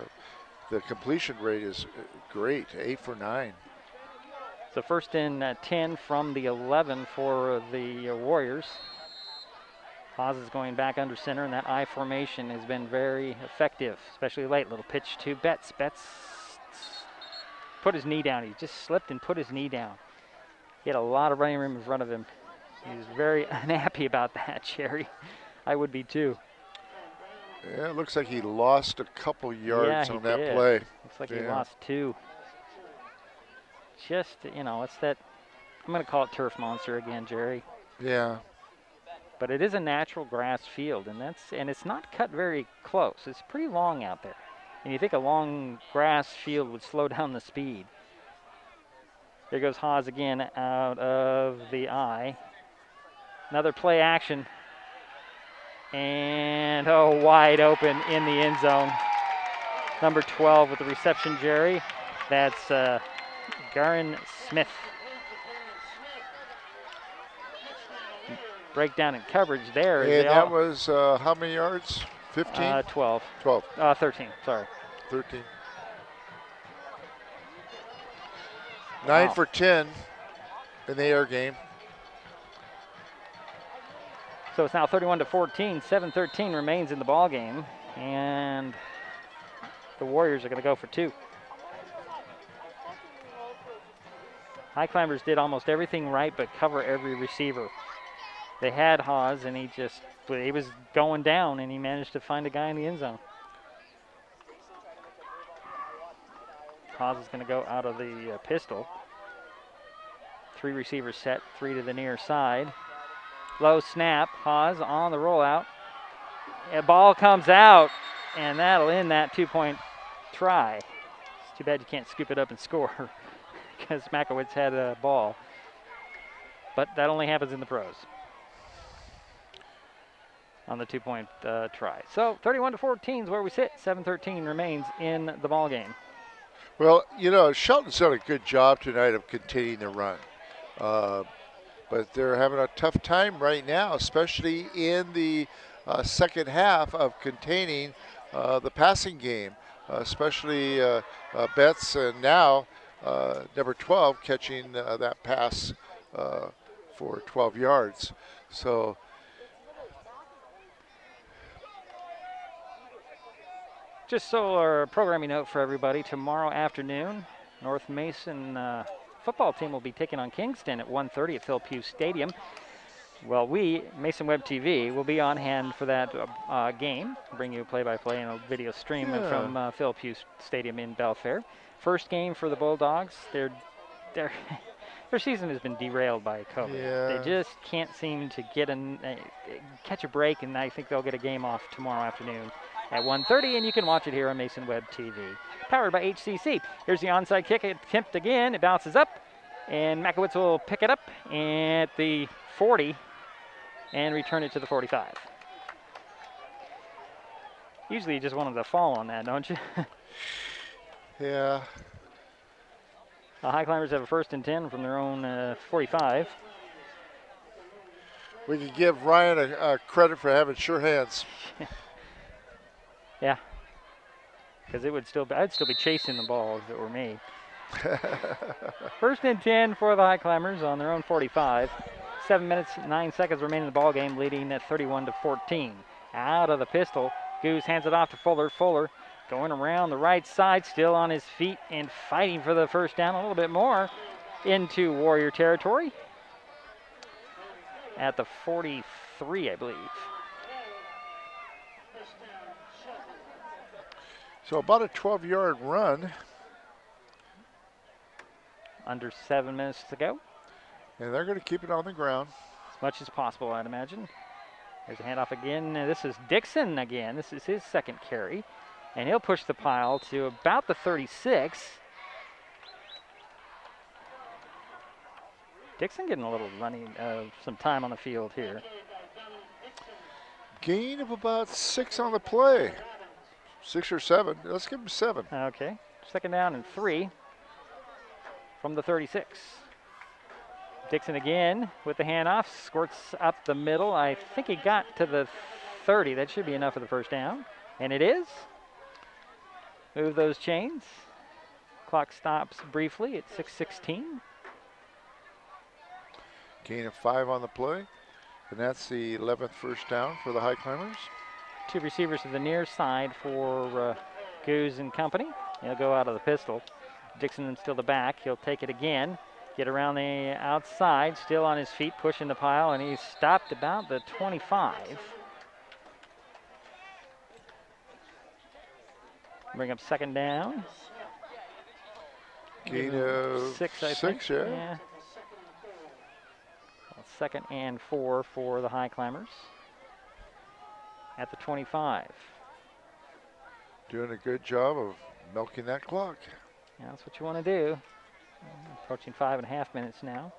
the completion rate is great, 8 for 9. So first and 10 from the 11 for the Warriors. Haas is going back under center, and that I formation has been very effective, especially late. Little pitch to Betts. Betts put his knee down. He just slipped and put his knee down. He had a lot of running room in front of him. He was very unhappy about that, Jerry. I would be too. Yeah, it looks like he lost a couple yards on that did. play. Looks like he lost 2. Just, it's that, I'm going to call it turf monster again, Jerry. Yeah. But it is a natural grass field, and it's not cut very close. It's pretty long out there. And you think a long grass field would slow down the speed. There goes Haas again out of the eye. Another play action. And, wide open in the end zone. Number 12 with the reception, Jerry. That's Garin Smith. Breakdown in coverage there. And that was how many yards? 15? 12. 12. 13, sorry. 13. 9 for 10 in the air game. So it's now 31-14. 7:13 remains in the ball game, and the Warriors are going to go for 2. Highclimbers did almost everything right but cover every receiver. They had Haas, and he was going down, and he managed to find a guy in the end zone. Haas is going to go out of the pistol. 3 receivers set, 3 to the near side. Low snap, Haas on the rollout. A ball comes out, and that'll end that 2-point try. It's too bad you can't scoop it up and score because Makowitz had a ball. But that only happens in the pros on the 2-point try. So 31-14 is where we sit. 7:13 remains in the ball game. Well, you know, Shelton's done a good job tonight of containing the run. Uh, but they're having a tough time right now, especially in the second half of containing the passing game, especially Betts and now number 12 catching that pass uh, for 12 yards. So Just so our programming note for everybody, tomorrow afternoon, North Mason football team will be taking on Kingston at 1:30 at Phil Pugh Stadium. Well, we, Mason Web TV, will be on hand for that game, bring you a play-by-play and a video stream from Phil Pugh Stadium in Belfair. First game for the Bulldogs. Their season has been derailed by COVID. Yeah. They just can't seem to catch a break, and I think they'll get a game off tomorrow afternoon at 1:30, and you can watch it here on Mason Web TV. Powered by HCC. Here's the onside kick attempt again. It bounces up, and Makowitz will pick it up at the 40 and return it to the 45. Usually you just wanted to fall on that, don't you? Yeah. The Highclimbers have a 1st and 10 from their own 45. We could give Ryan a credit for having sure hands. Yeah. Because I'd still be chasing the ball if it were me. 1st and 10 for the Highclimbers on their own 45. 7 minutes, 9 seconds remaining in the ball game, leading at 31-14. Out of the pistol, Goose hands it off to Fuller. Fuller going around the right side, still on his feet and fighting for the first down a little bit more into Warrior territory at the 43, I believe. So about a 12-yard run. Under 7 minutes to go. And they're going to keep it on the ground. As much as possible, I'd imagine. There's a handoff again. This is Dixon again. This is his second carry. And he'll push the pile to about the 36. Dixon getting a little running, some time on the field here. Gain of about 6 on the play. 6 or 7. Let's give him 7. Okay. 2nd down and 3 from the 36. Dixon again with the handoff, squirts up the middle. I think he got to the 30. That should be enough for the first down. And it is. Move those chains. Clock stops briefly at 6:16. Gain of 5 on the play. And that's the 11th first down for the Highclimbers. 2 receivers to the near side for Goose and company. He'll go out of the pistol. Dixon still the back. He'll take it again. Get around the outside, still on his feet, pushing the pile, and he's stopped about the 25. Bring up 2nd down. Gain of 6, I 6, think. yeah. Well, 2nd and 4 for the Highclimbers at the 25. Doing a good job of milking that clock. Yeah, that's what you want to do. Approaching 5.5 minutes now.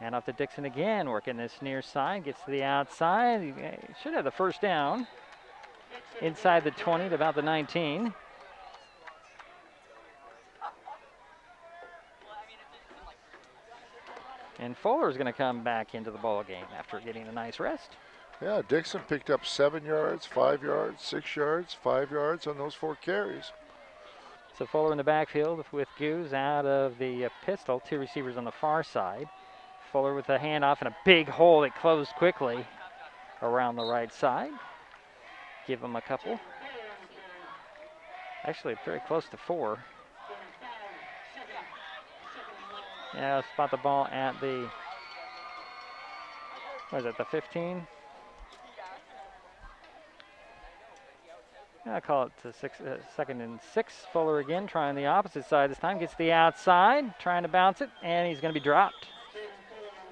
And off to Dixon again, working this near side, gets to the outside. He should have the first down. Inside the 20 to about the 19. And Fuller's going to come back into the ball game after getting a nice rest. Yeah, Dixon picked up 7 yards, 5 yards, 6 yards, 5 yards on those 4 carries. So Fuller in the backfield with Goose out of the pistol. 2 receivers on the far side. Fuller with a handoff and a big hole that closed quickly around the right side. Give him a couple. Actually, very close to 4. Yeah, spot the ball at the, what is it, the 15? I call it to 2nd and 6. Fuller again trying the opposite side this time. Gets the outside, trying to bounce it, and he's going to be dropped.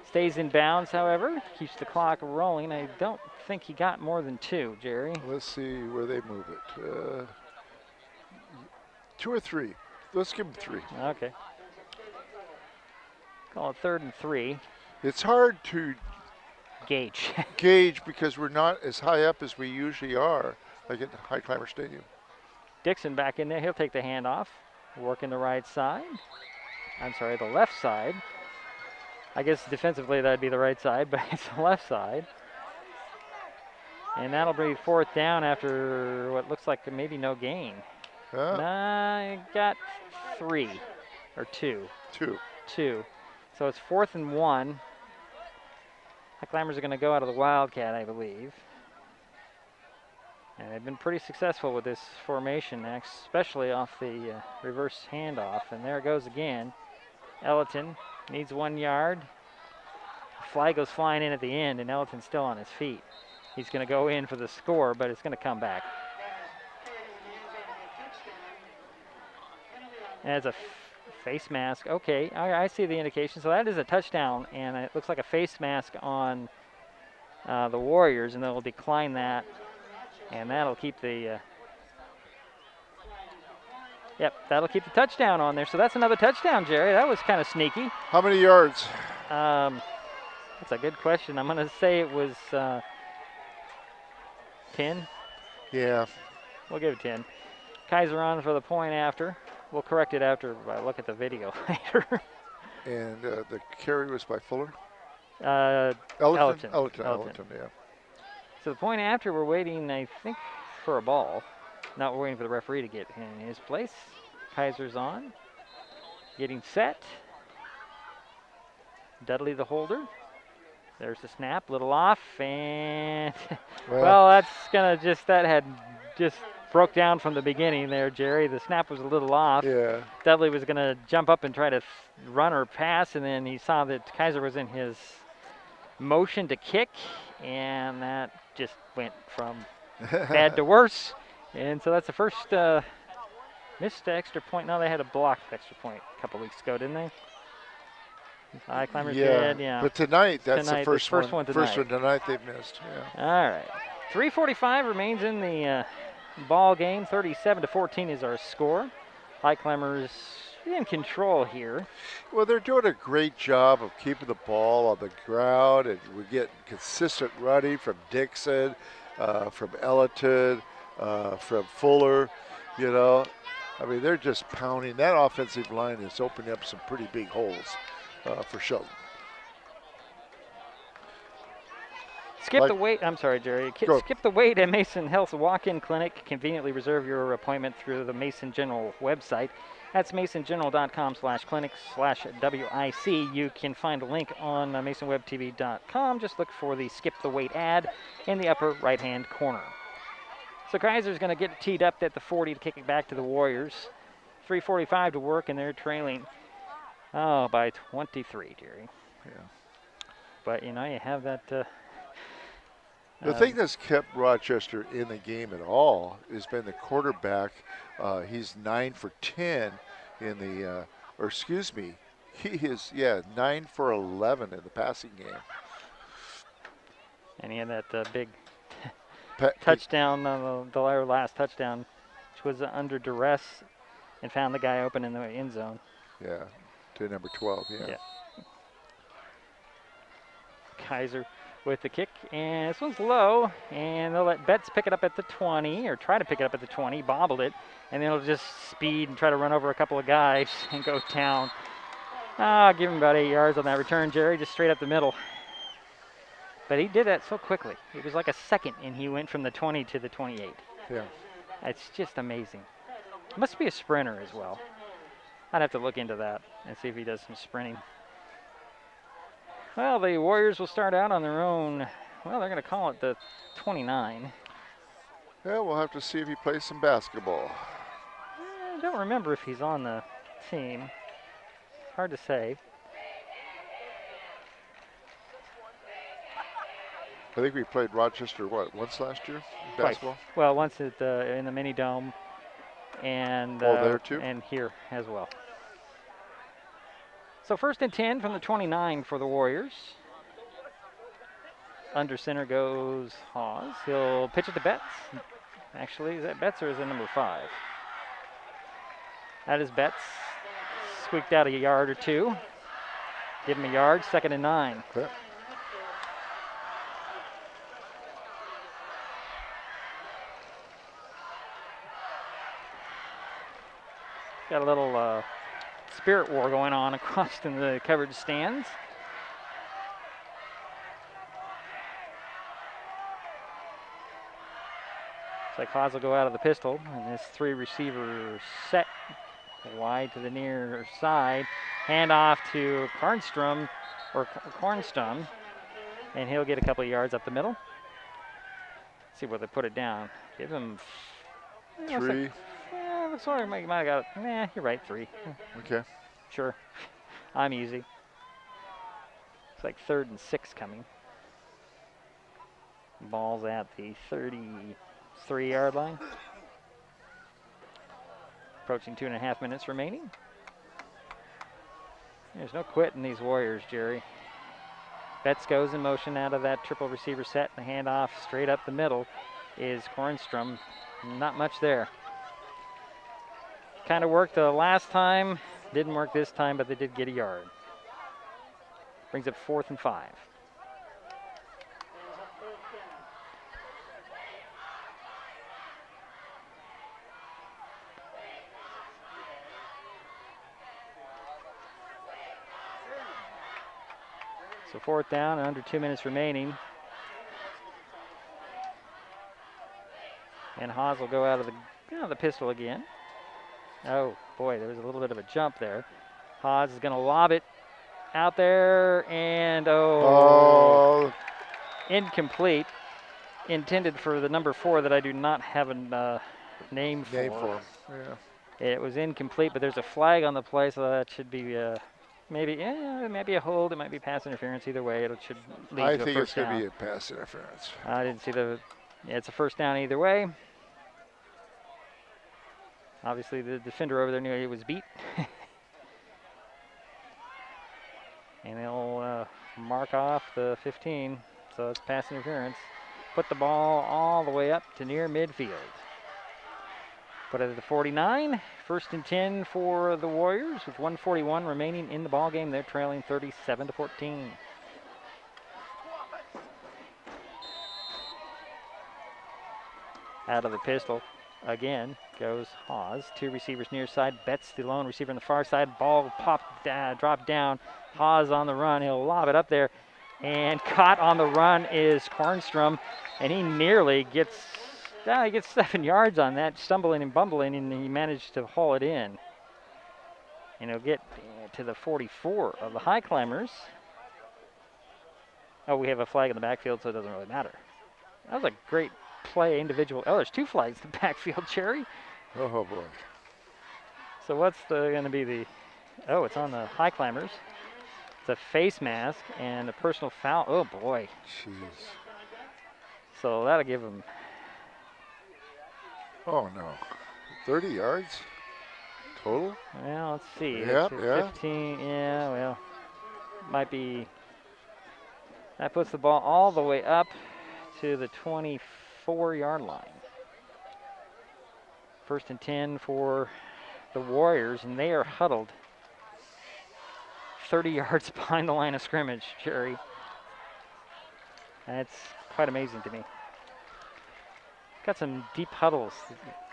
Stays in bounds, however. Keeps the clock rolling. I don't think he got more than 2, Jerry. Let's see where they move it. 2 or 3. Let's give them 3. Okay. Call it 3rd and 3. It's hard to gauge because we're not as high up as we usually are, like at Highclimber Stadium. Dixon back in there. He'll take the handoff. Working the right side. I'm sorry, the left side. I guess defensively that'd be the right side, but it's the left side. And that'll be 4th down after what looks like maybe no gain. I got 3 or 2. 2. So it's 4th and 1. Highclimbers are going to go out of the Wildcat, I believe. And they've been pretty successful with this formation, especially off the reverse handoff. And there it goes again. Ellerton needs 1 yard. Flag goes flying in at the end, and Ellerton's still on his feet. He's going to go in for the score, but it's going to come back. As a face mask. Okay, I see the indication. So that is a touchdown, and it looks like a face mask on the Warriors, and they'll decline that. And that'll keep the, that'll keep the touchdown on there. So that's another touchdown, Jerry. That was kind of sneaky. How many yards? That's a good question. I'm going to say it was 10. Yeah. We'll give it 10. Kaiser on for the point after. We'll correct it after I look at the video later. And the carry was by Fuller? Ellerton, yeah. So the point after, we're waiting, I think, for a ball. Not waiting for the referee to get in his place. Kaiser's on. Getting set. Dudley the holder. There's the snap, little off, and well, that's gonna that had just broke down from the beginning there, Jerry. The snap was a little off. Yeah. Dudley was gonna jump up and try to run or pass, and then he saw that Kaiser was in his motion to kick, and that just went from bad to worse. And so that's the first missed extra point. No, they had a blocked extra point a couple weeks ago, didn't they? Highclimbers did, yeah. But tonight, that's the first one tonight. First one tonight they've missed, yeah. All right. 3:45 remains in the ball game. 37-14 is our score. Highclimbers in control here. Well, they're doing a great job of keeping the ball on the ground, and we get consistent running from Dixon, from Ellerton, from Fuller, you know. I mean, they're just pounding. That offensive line is opening up some pretty big holes for Shelton. Skip the wait. I'm sorry, Jerry. Skip the wait at Mason Health Walk-In Clinic. Conveniently reserve your appointment through the Mason General website. That's masongeneral.com/clinic/WIC. You can find a link on masonwebtv.com. Just look for the Skip the Wait ad in the upper right-hand corner. So Kaiser's going to get teed up at the 40 to kick it back to the Warriors. 3:45 to work, and they're trailing by 23, Jerry. Yeah. But, you know, you have that... the thing that's kept Rochester in the game at all has been the quarterback. He's 9 for 10 in the, he is, 9 for 11 in the passing game. And he had that big touchdown, the last touchdown, which was under duress and found the guy open in the end zone. Yeah, to number 12, yeah. Kaiser with the kick, and this one's low, and they'll let Betts pick it up at the 20, or try to pick it up at the 20, bobbled it, and then he'll just speed and try to run over a couple of guys and go down. Give him about 8 yards on that return, Jerry, just straight up the middle. But he did that so quickly. It was like a second, and he went from the 20 to the 28. Yeah. It's just amazing. Must be a sprinter as well. I'd have to look into that and see if he does some sprinting. Well, the Warriors will start out on their own. Well, they're going to call it the 29. Yeah, we'll have to see if he plays some basketball. I don't remember if he's on the team. Hard to say. I think we played Rochester, once last year? Basketball? Twice. Well, once at in the mini dome, and there too? And here as well. So 1st and 10 from the 29 for the Warriors. Under center goes Hawes. He'll pitch it to Betts. Actually, is that Betts or is it number 5? That is Betts. Squeaked out a yard or two. Give him a yard, 2nd and 9. Okay. got a little spirit war going on across in the coverage stands. Looks like Haas will go out of the pistol, and this 3-receiver set wide to the near side. Handoff to Cornstum, and he'll get a couple of yards up the middle. Let's see where they put it down. Give him 3. Looks like might have got it. Nah, you're right, 3. Okay. Sure. I'm easy. It's like 3rd and 6 coming. Ball's at the 33-yard line. Approaching 2.5 minutes remaining. There's no quit in these Warriors, Jerry. Betts goes in motion out of that triple receiver set. The handoff straight up the middle is Cornstum. Not much there. Kind of worked the last time. Didn't work this time, but they did get a yard. Brings up 4th and 5. So 4th down and under 2 minutes remaining. And Haas will go out of the pistol again. Oh boy, there was a little bit of a jump there. Haas is going to lob it out there, and incomplete. Intended for the number 4 that I do not have a name for. Yeah. It was incomplete, but there's a flag on the play, so that should be maybe a hold. It might be pass interference. Either way, it should lead to a first down. I think it's going to be a pass interference. I didn't see it's a first down either way. Obviously, the defender over there knew he was beat. And they'll mark off the 15, so it's pass interference. Put the ball all the way up to near midfield. Put it at the 49. 1st and 10 for the Warriors with 1:41 remaining in the ball game. They're trailing 37-14. Out of the pistol again goes Haas. 2 receivers near side. Betts the lone receiver on the far side. Ball dropped down. Haas on the run. He'll lob it up there. And caught on the run is Cornstum. And he nearly gets 7 yards on that, stumbling and bumbling, and he managed to haul it in. And he'll get to the 44 of the Highclimbers. Oh, we have a flag in the backfield, so it doesn't really matter. That was a great play, individual. Oh, there's 2 flags in the backfield, Cherry. Oh, boy. So what's going to be the... Oh, it's on the Highclimbers. It's a face mask and a personal foul. Oh, boy. Jeez. So that'll give him... Oh, no. 30 yards total? Well, let's see. Yep, yeah. 15, yeah, well, might be... That puts the ball all the way up to the 24-yard line. 1st and 10 for the Warriors, and they are huddled 30 yards behind the line of scrimmage, Jerry. That's quite amazing to me. Got some deep huddles.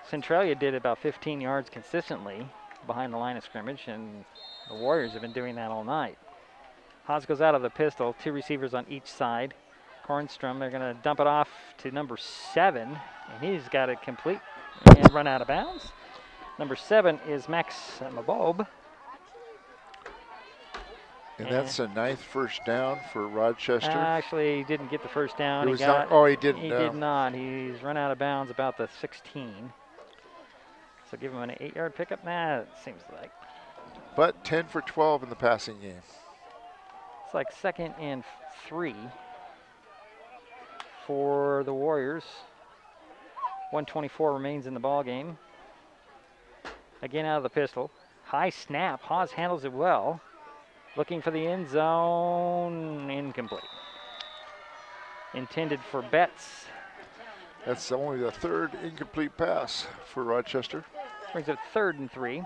Centralia did about 15 yards consistently behind the line of scrimmage, and the Warriors have been doing that all night. Haas goes out of the pistol, 2 receivers on each side. Cornstum, they're going to dump it off to number 7, and he's got it complete and run out of bounds. Number 7 is Max Mabob. And that's the 9th first down for Rochester. Actually, he didn't get the first down. He didn't. He did not. He's run out of bounds about the 16. So give him an 8-yard pickup. Nah, it seems like. But 10 for 12 in the passing game. It's like 2nd and 3 for the Warriors. 1:24 remains in the ball game. Again out of the pistol. High snap. Haas handles it well. Looking for the end zone. Incomplete. Intended for Betts. That's only the 3rd incomplete pass for Rochester. Brings it 3rd and 3.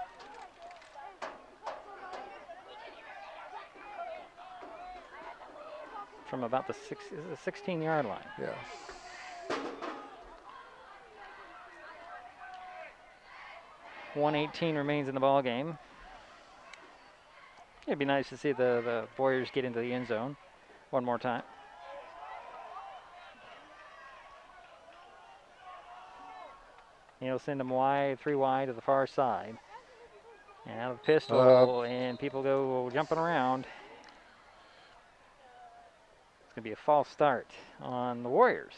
From about the 16-yard line. Yeah. 1:18 remains in the ball game. It'd be nice to see the Warriors get into the end zone one more time. He'll send them wide, 3 wide to the far side. And out of the pistol, and people go jumping around. It's going to be a false start on the Warriors.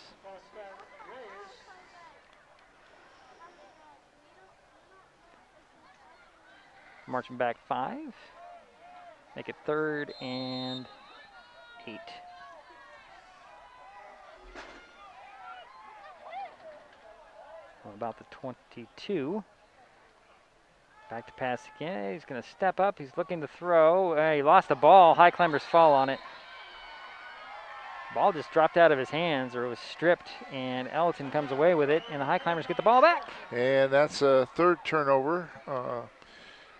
Marching back 5. Make it 3rd and 8. About the 22. Back to pass again. He's going to step up. He's looking to throw. He lost the ball. Highclimbers fall on it. Ball just dropped out of his hands, or it was stripped, and Elton comes away with it, and the Highclimbers get the ball back. And that's a 3rd turnover.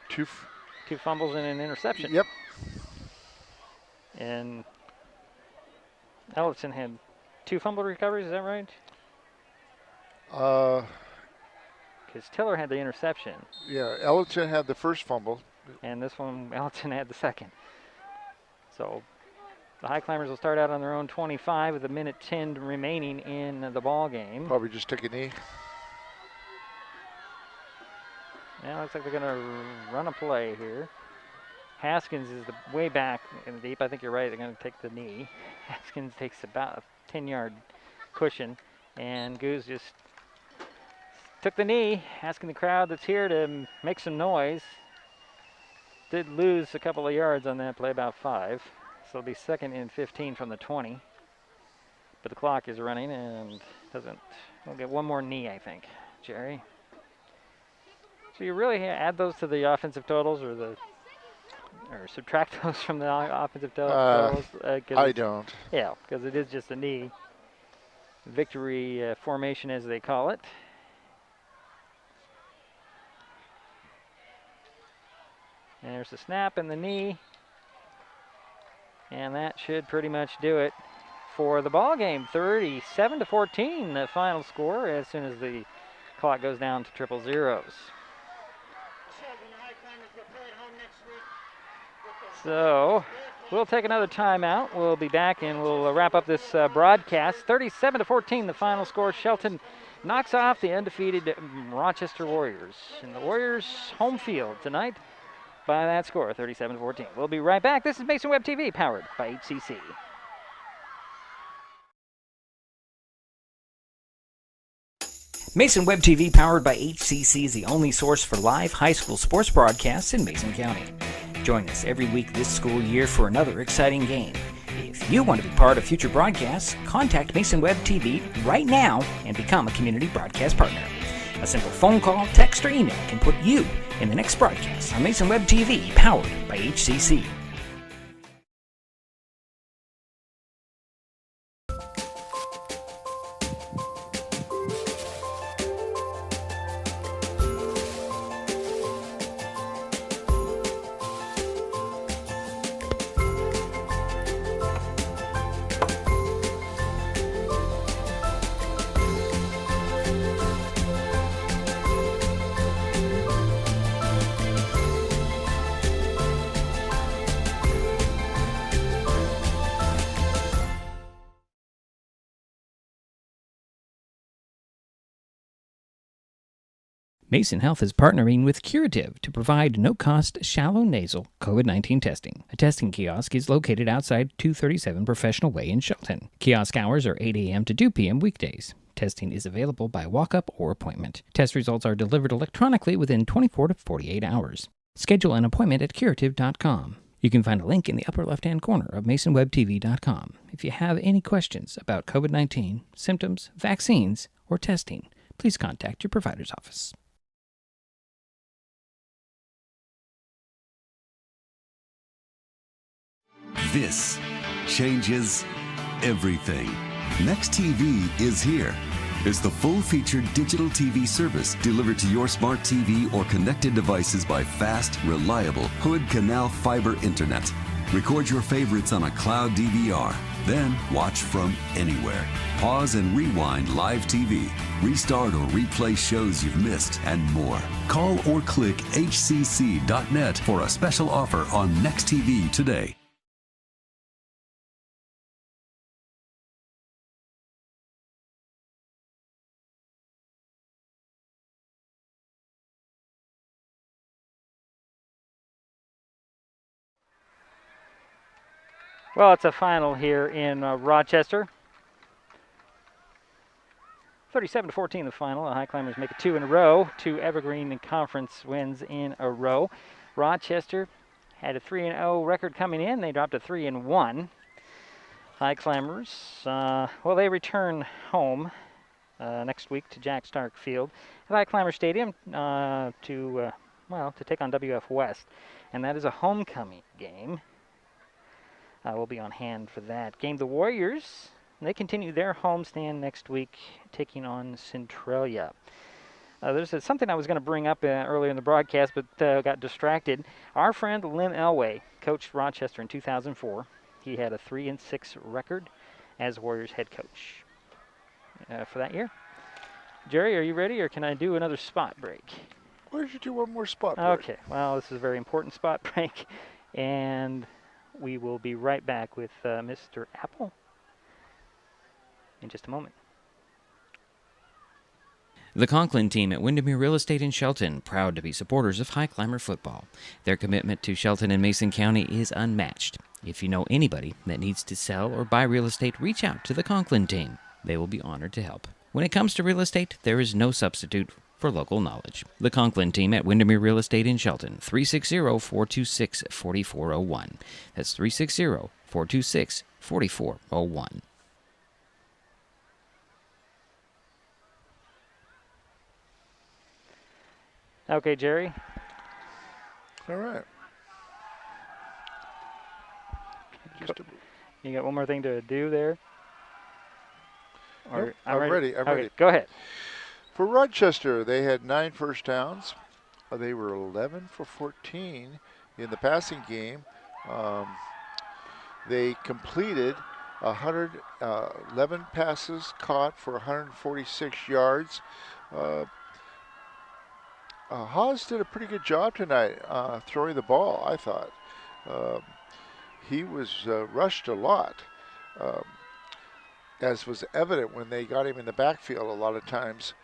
2 fumbles and an interception. Yep. And Elton had 2 fumble recoveries, is that right? Because Tiller had the interception. Yeah, Elton had the first fumble. And this one, Elton had the second. So the Highclimbers will start out on their own 25 with 1:10 remaining in the ball game. Probably just took a knee. Now looks like they're going to run a play here. Haskins is way back in the deep. I think you're right. They're going to take the knee. Haskins takes about a 10-yard cushion, and Goose just took the knee, asking the crowd that's here to make some noise. Did lose a couple of yards on that play, about 5. So it'll be 2nd and 15 from the 20. But the clock is running and we'll get one more knee, I think, Jerry. So you really add those to the offensive totals, or subtract those from the offensive totals? I don't. Yeah, because it is just a knee. Victory formation, as they call it. And there's the snap and the knee. And that should pretty much do it for the ball game. 37-14, the final score, as soon as the clock goes down to triple zeros. So we'll take another timeout. We'll be back and we'll wrap up this broadcast. 37-14, the final score. Shelton knocks off the undefeated Rochester Warriors in the Warriors' home field tonight by that score, 37-14. We'll be right back. This is Mason Web TV, powered by HCC. Mason Web TV, powered by HCC, is the only source for live high school sports broadcasts in Mason County. Join us every week this school year for another exciting game. If you want to be part of future broadcasts, contact Mason Web TV right now and become a community broadcast partner. A simple phone call, text, or email can put you in the next broadcast on Mason Web TV, powered by HCC. Mason Health is partnering with Curative to provide no-cost shallow nasal COVID-19 testing. A testing kiosk is located outside 237 Professional Way in Shelton. Kiosk hours are 8 a.m. to 2 p.m. weekdays. Testing is available by walk-up or appointment. Test results are delivered electronically within 24 to 48 hours. Schedule an appointment at curative.com. You can find a link in the upper left-hand corner of masonwebtv.com. If you have any questions about COVID-19, symptoms, vaccines, or testing, please contact your provider's office. This changes everything. Next TV is here. It's the full-featured digital TV service delivered to your smart TV or connected devices by fast, reliable Hood Canal fiber internet. Record your favorites on a cloud DVR. Then watch from anywhere. Pause and rewind live TV. Restart or replay shows you've missed and more. Call or click hcc.net for a special offer on Next TV today. Well, it's a final here in Rochester. 37-14 the final. The Highclimbers make it 2 in a row. 2 Evergreen Conference wins in a row. Rochester had a 3-0 record coming in. They dropped to 3-1. Highclimbers, well, they return home next week to Jack Stark Field at Highclimber Stadium to take on WF West, and that is a homecoming game. We'll be on hand for that game. The Warriors, they continue their homestand next week, taking on Centralia. There's something I was going to bring up earlier in the broadcast, but got distracted. Our friend Lim Elway coached Rochester in 2004. He had a 3-6 record as Warriors head coach for that year. Jerry, are you ready, or can I do another spot break? Why don't you do one more spot break? Okay, well, this is a very important spot break, and we will be right back with Mr. Apple in just a moment. The Conklin team at Windermere Real Estate in Shelton, proud to be supporters of Highclimber football. Their commitment to Shelton and Mason County is unmatched. If you know anybody that needs to sell or buy real estate, reach out to the Conklin team. They will be honored to help. When it comes to real estate, there is no substitute for local knowledge. The Conklin team at Windermere Real Estate in Shelton, 360-426-4401. That's 360-426-4401. Okay, Jerry. All right. You got one more thing to do there? Nope, I'm ready. I'm ready. Go ahead. For Rochester, they had 9 first downs. They were 11 for 14 in the passing game. They completed 111 passes caught for 146 yards. Haas did a pretty good job tonight throwing the ball, I thought. He was rushed a lot, as was evident when they got him in the backfield a lot of times.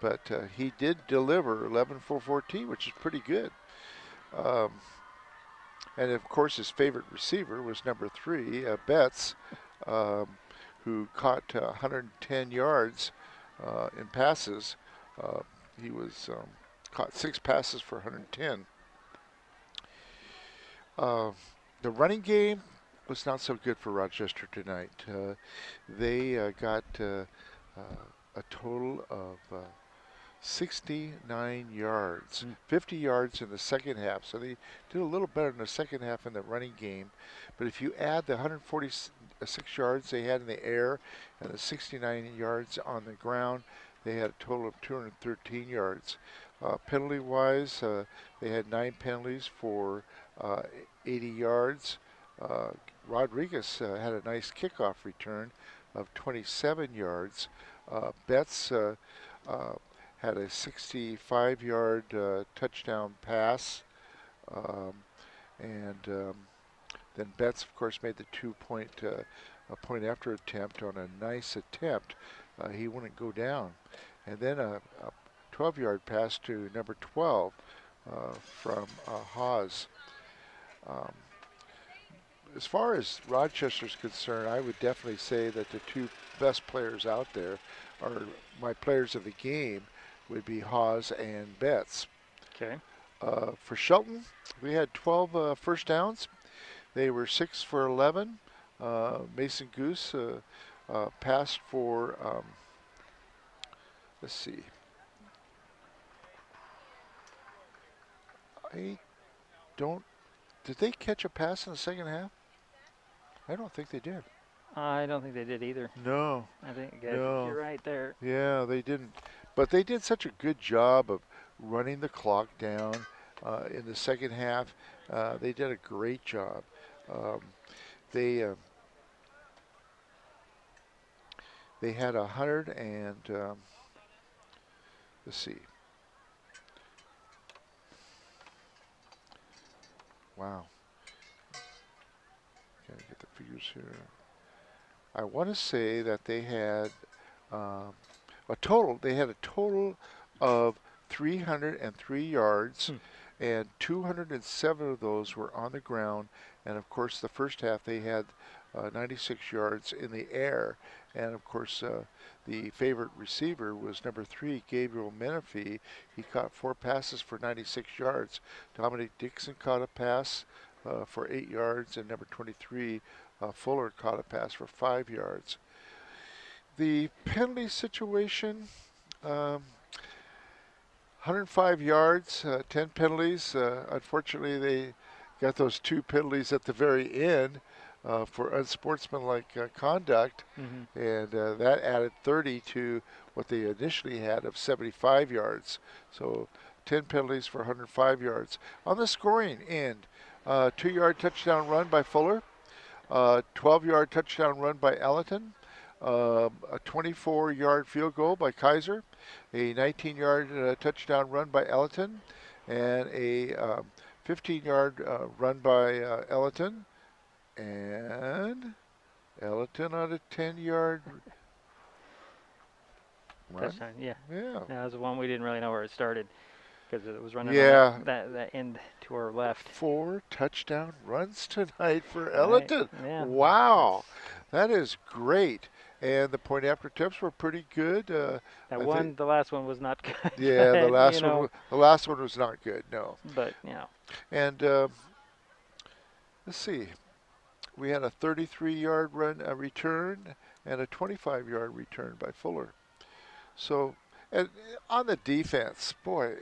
But he did deliver 11 for 14, which is pretty good. And, of course, his favorite receiver was number 3, Betts, who caught 110 yards in passes. He was caught 6 passes for 110. The running game was not so good for Rochester tonight. They got a total of 69 yards, 50 yards in the second half. So they did a little better in the second half in the running game. But if you add the 146 yards they had in the air and the 69 yards on the ground, they had a total of 213 yards. Penalty-wise, they had 9 penalties for 80 yards. Rodriguez had a nice kickoff return of 27 yards. Betts had a 65-yard touchdown pass. Then Betts, of course, made the 2-point point after attempt on a nice attempt. He wouldn't go down. And then a 12-yard pass to number 12 from Haas. As far as Rochester's concerned, I would definitely say that the 2 best players out there are my players of the game would be Haas and Betts. Okay. For Shelton, we had 12 first downs. They were 6 for 11. Mason Goose passed for, let's see. Did they catch a pass in the second half? I don't think they did. I don't think they did either. No. I think No. you're right there. Yeah, they didn't. But they did such a good job of running the clock down in the second half. They did a great job. They They had 100 and let's see. Wow. Gotta get the figures here. I want to say that they had um, They had a total of 303 yards, and 207 of those were on the ground. And of course, the first half they had 96 yards in the air. And of course, the favorite receiver was number 3, Gabriel Menifee. He caught 4 passes for 96 yards. Dominic Dixon caught a pass for 8 yards, and number 23, Fuller, caught a pass for 5 yards. The penalty situation, 105 yards, 10 penalties. Unfortunately, they got those 2 penalties at the very end for unsportsmanlike conduct, and that added 30 to what they initially had of 75 yards. So 10 penalties for 105 yards. On the scoring end, 2-yard touchdown run by Fuller, 12-yard touchdown run by Allerton, a 24-yard field goal by Kaiser, a 19-yard touchdown run by Ellerton, and a 15-yard run by Ellerton, and Ellerton on a 10-yard run. Touchdown, yeah. Yeah. That was the one we didn't really know where it started because it was running Yeah. on that end to our left. 4 touchdown runs tonight for Ellerton. Right. Yeah. Wow. That is great. And the point after attempts were pretty good. The last one was not good. Yeah, the last one was not good. No. But you know. And let's see, we had a 33-yard return and a 25-yard return by Fuller. So, and on the defense, boy,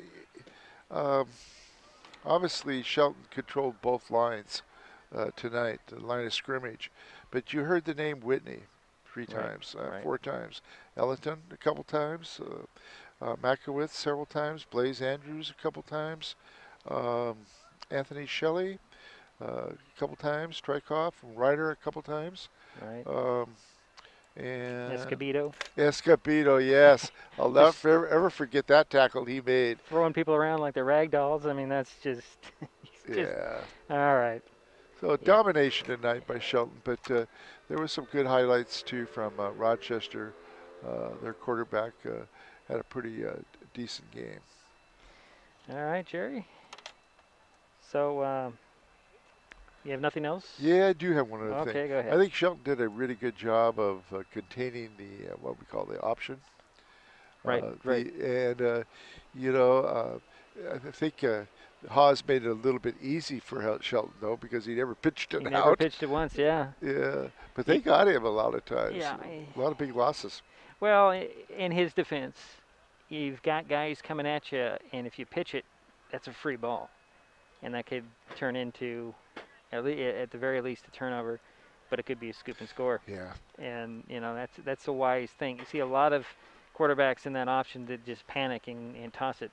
obviously Shelton controlled both lines tonight, the line of scrimmage. But you heard the name Whitney 3 times, 4 times. Ellerton a couple times. Makowitz several times. Blaze Andrews a couple times. Anthony Shelley a couple times. Trykoff and Ryder a couple times. Right. And Escobedo, yes. I'll never ever forget that tackle he made. Throwing people around like they're rag dolls. I mean, that's just. Yeah. All right. So domination tonight by Shelton, but there was some good highlights too from Rochester. Their quarterback had a pretty decent game. All right, Jerry. So you have nothing else? Yeah, I do have one other thing. Okay, go ahead. I think Shelton did a really good job of containing the what we call the option. Right. And I think Haas made it a little bit easy for Shelton, though, because he never pitched it out. He never pitched it once, yeah. Yeah, but they got him a lot of times. Yeah. A lot of big losses. Well, in his defense, you've got guys coming at you, and if you pitch it, that's a free ball. And that could turn into, at the very least, a turnover, but it could be a scoop and score. Yeah. And, that's a wise thing. You see a lot of quarterbacks in that option that just panic and toss it.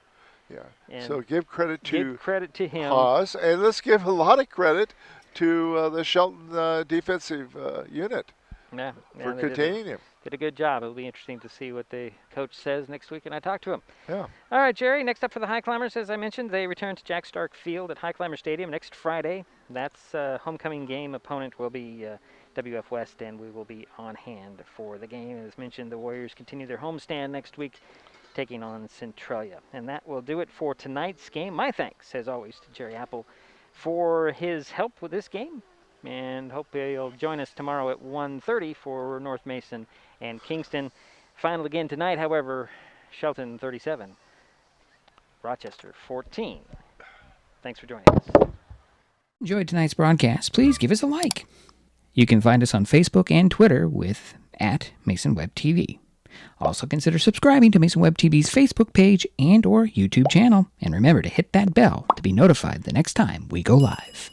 Yeah. And so give credit to him. Haas, and let's give a lot of credit to the Shelton defensive unit for containing him. Did a good job. It'll be interesting to see what the coach says next week, and I talk to him. Yeah. All right, Jerry, next up for the Highclimbers, as I mentioned, they return to Jack Stark Field at Highclimber Stadium next Friday. That's homecoming game. Opponent will be WF West, and we will be on hand for the game. As mentioned, the Warriors continue their homestand next week, taking on Centralia. And that will do it for tonight's game. My thanks, as always, to Jerry Apple for his help with this game. And hope you'll join us tomorrow at 1:30 for North Mason and Kingston. Final again tonight, however, Shelton 37, Rochester 14. Thanks for joining us. Enjoyed tonight's broadcast. Please give us a like. You can find us on Facebook and Twitter with @MasonWebTV. Also consider subscribing to Mason Web TV's Facebook page and or YouTube channel. And remember to hit that bell to be notified the next time we go live.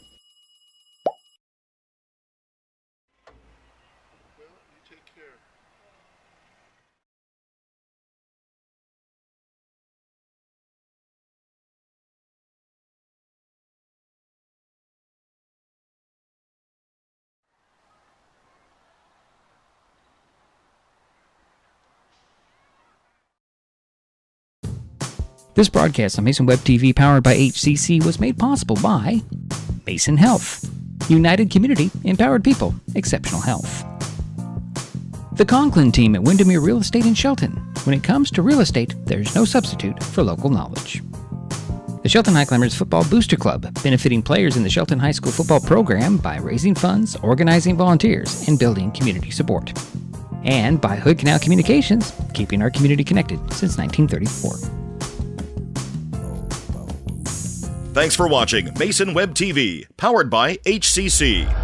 This broadcast on Mason Web TV, powered by HCC, was made possible by Mason Health, United Community, Empowered People, Exceptional Health. The Conklin team at Windermere Real Estate in Shelton. When it comes to real estate, there's no substitute for local knowledge. The Shelton Highclimbers Football Booster Club, benefiting players in the Shelton High School football program by raising funds, organizing volunteers, and building community support. And by Hood Canal Communications, keeping our community connected since 1934. Thanks for watching Mason Web TV, powered by HCC.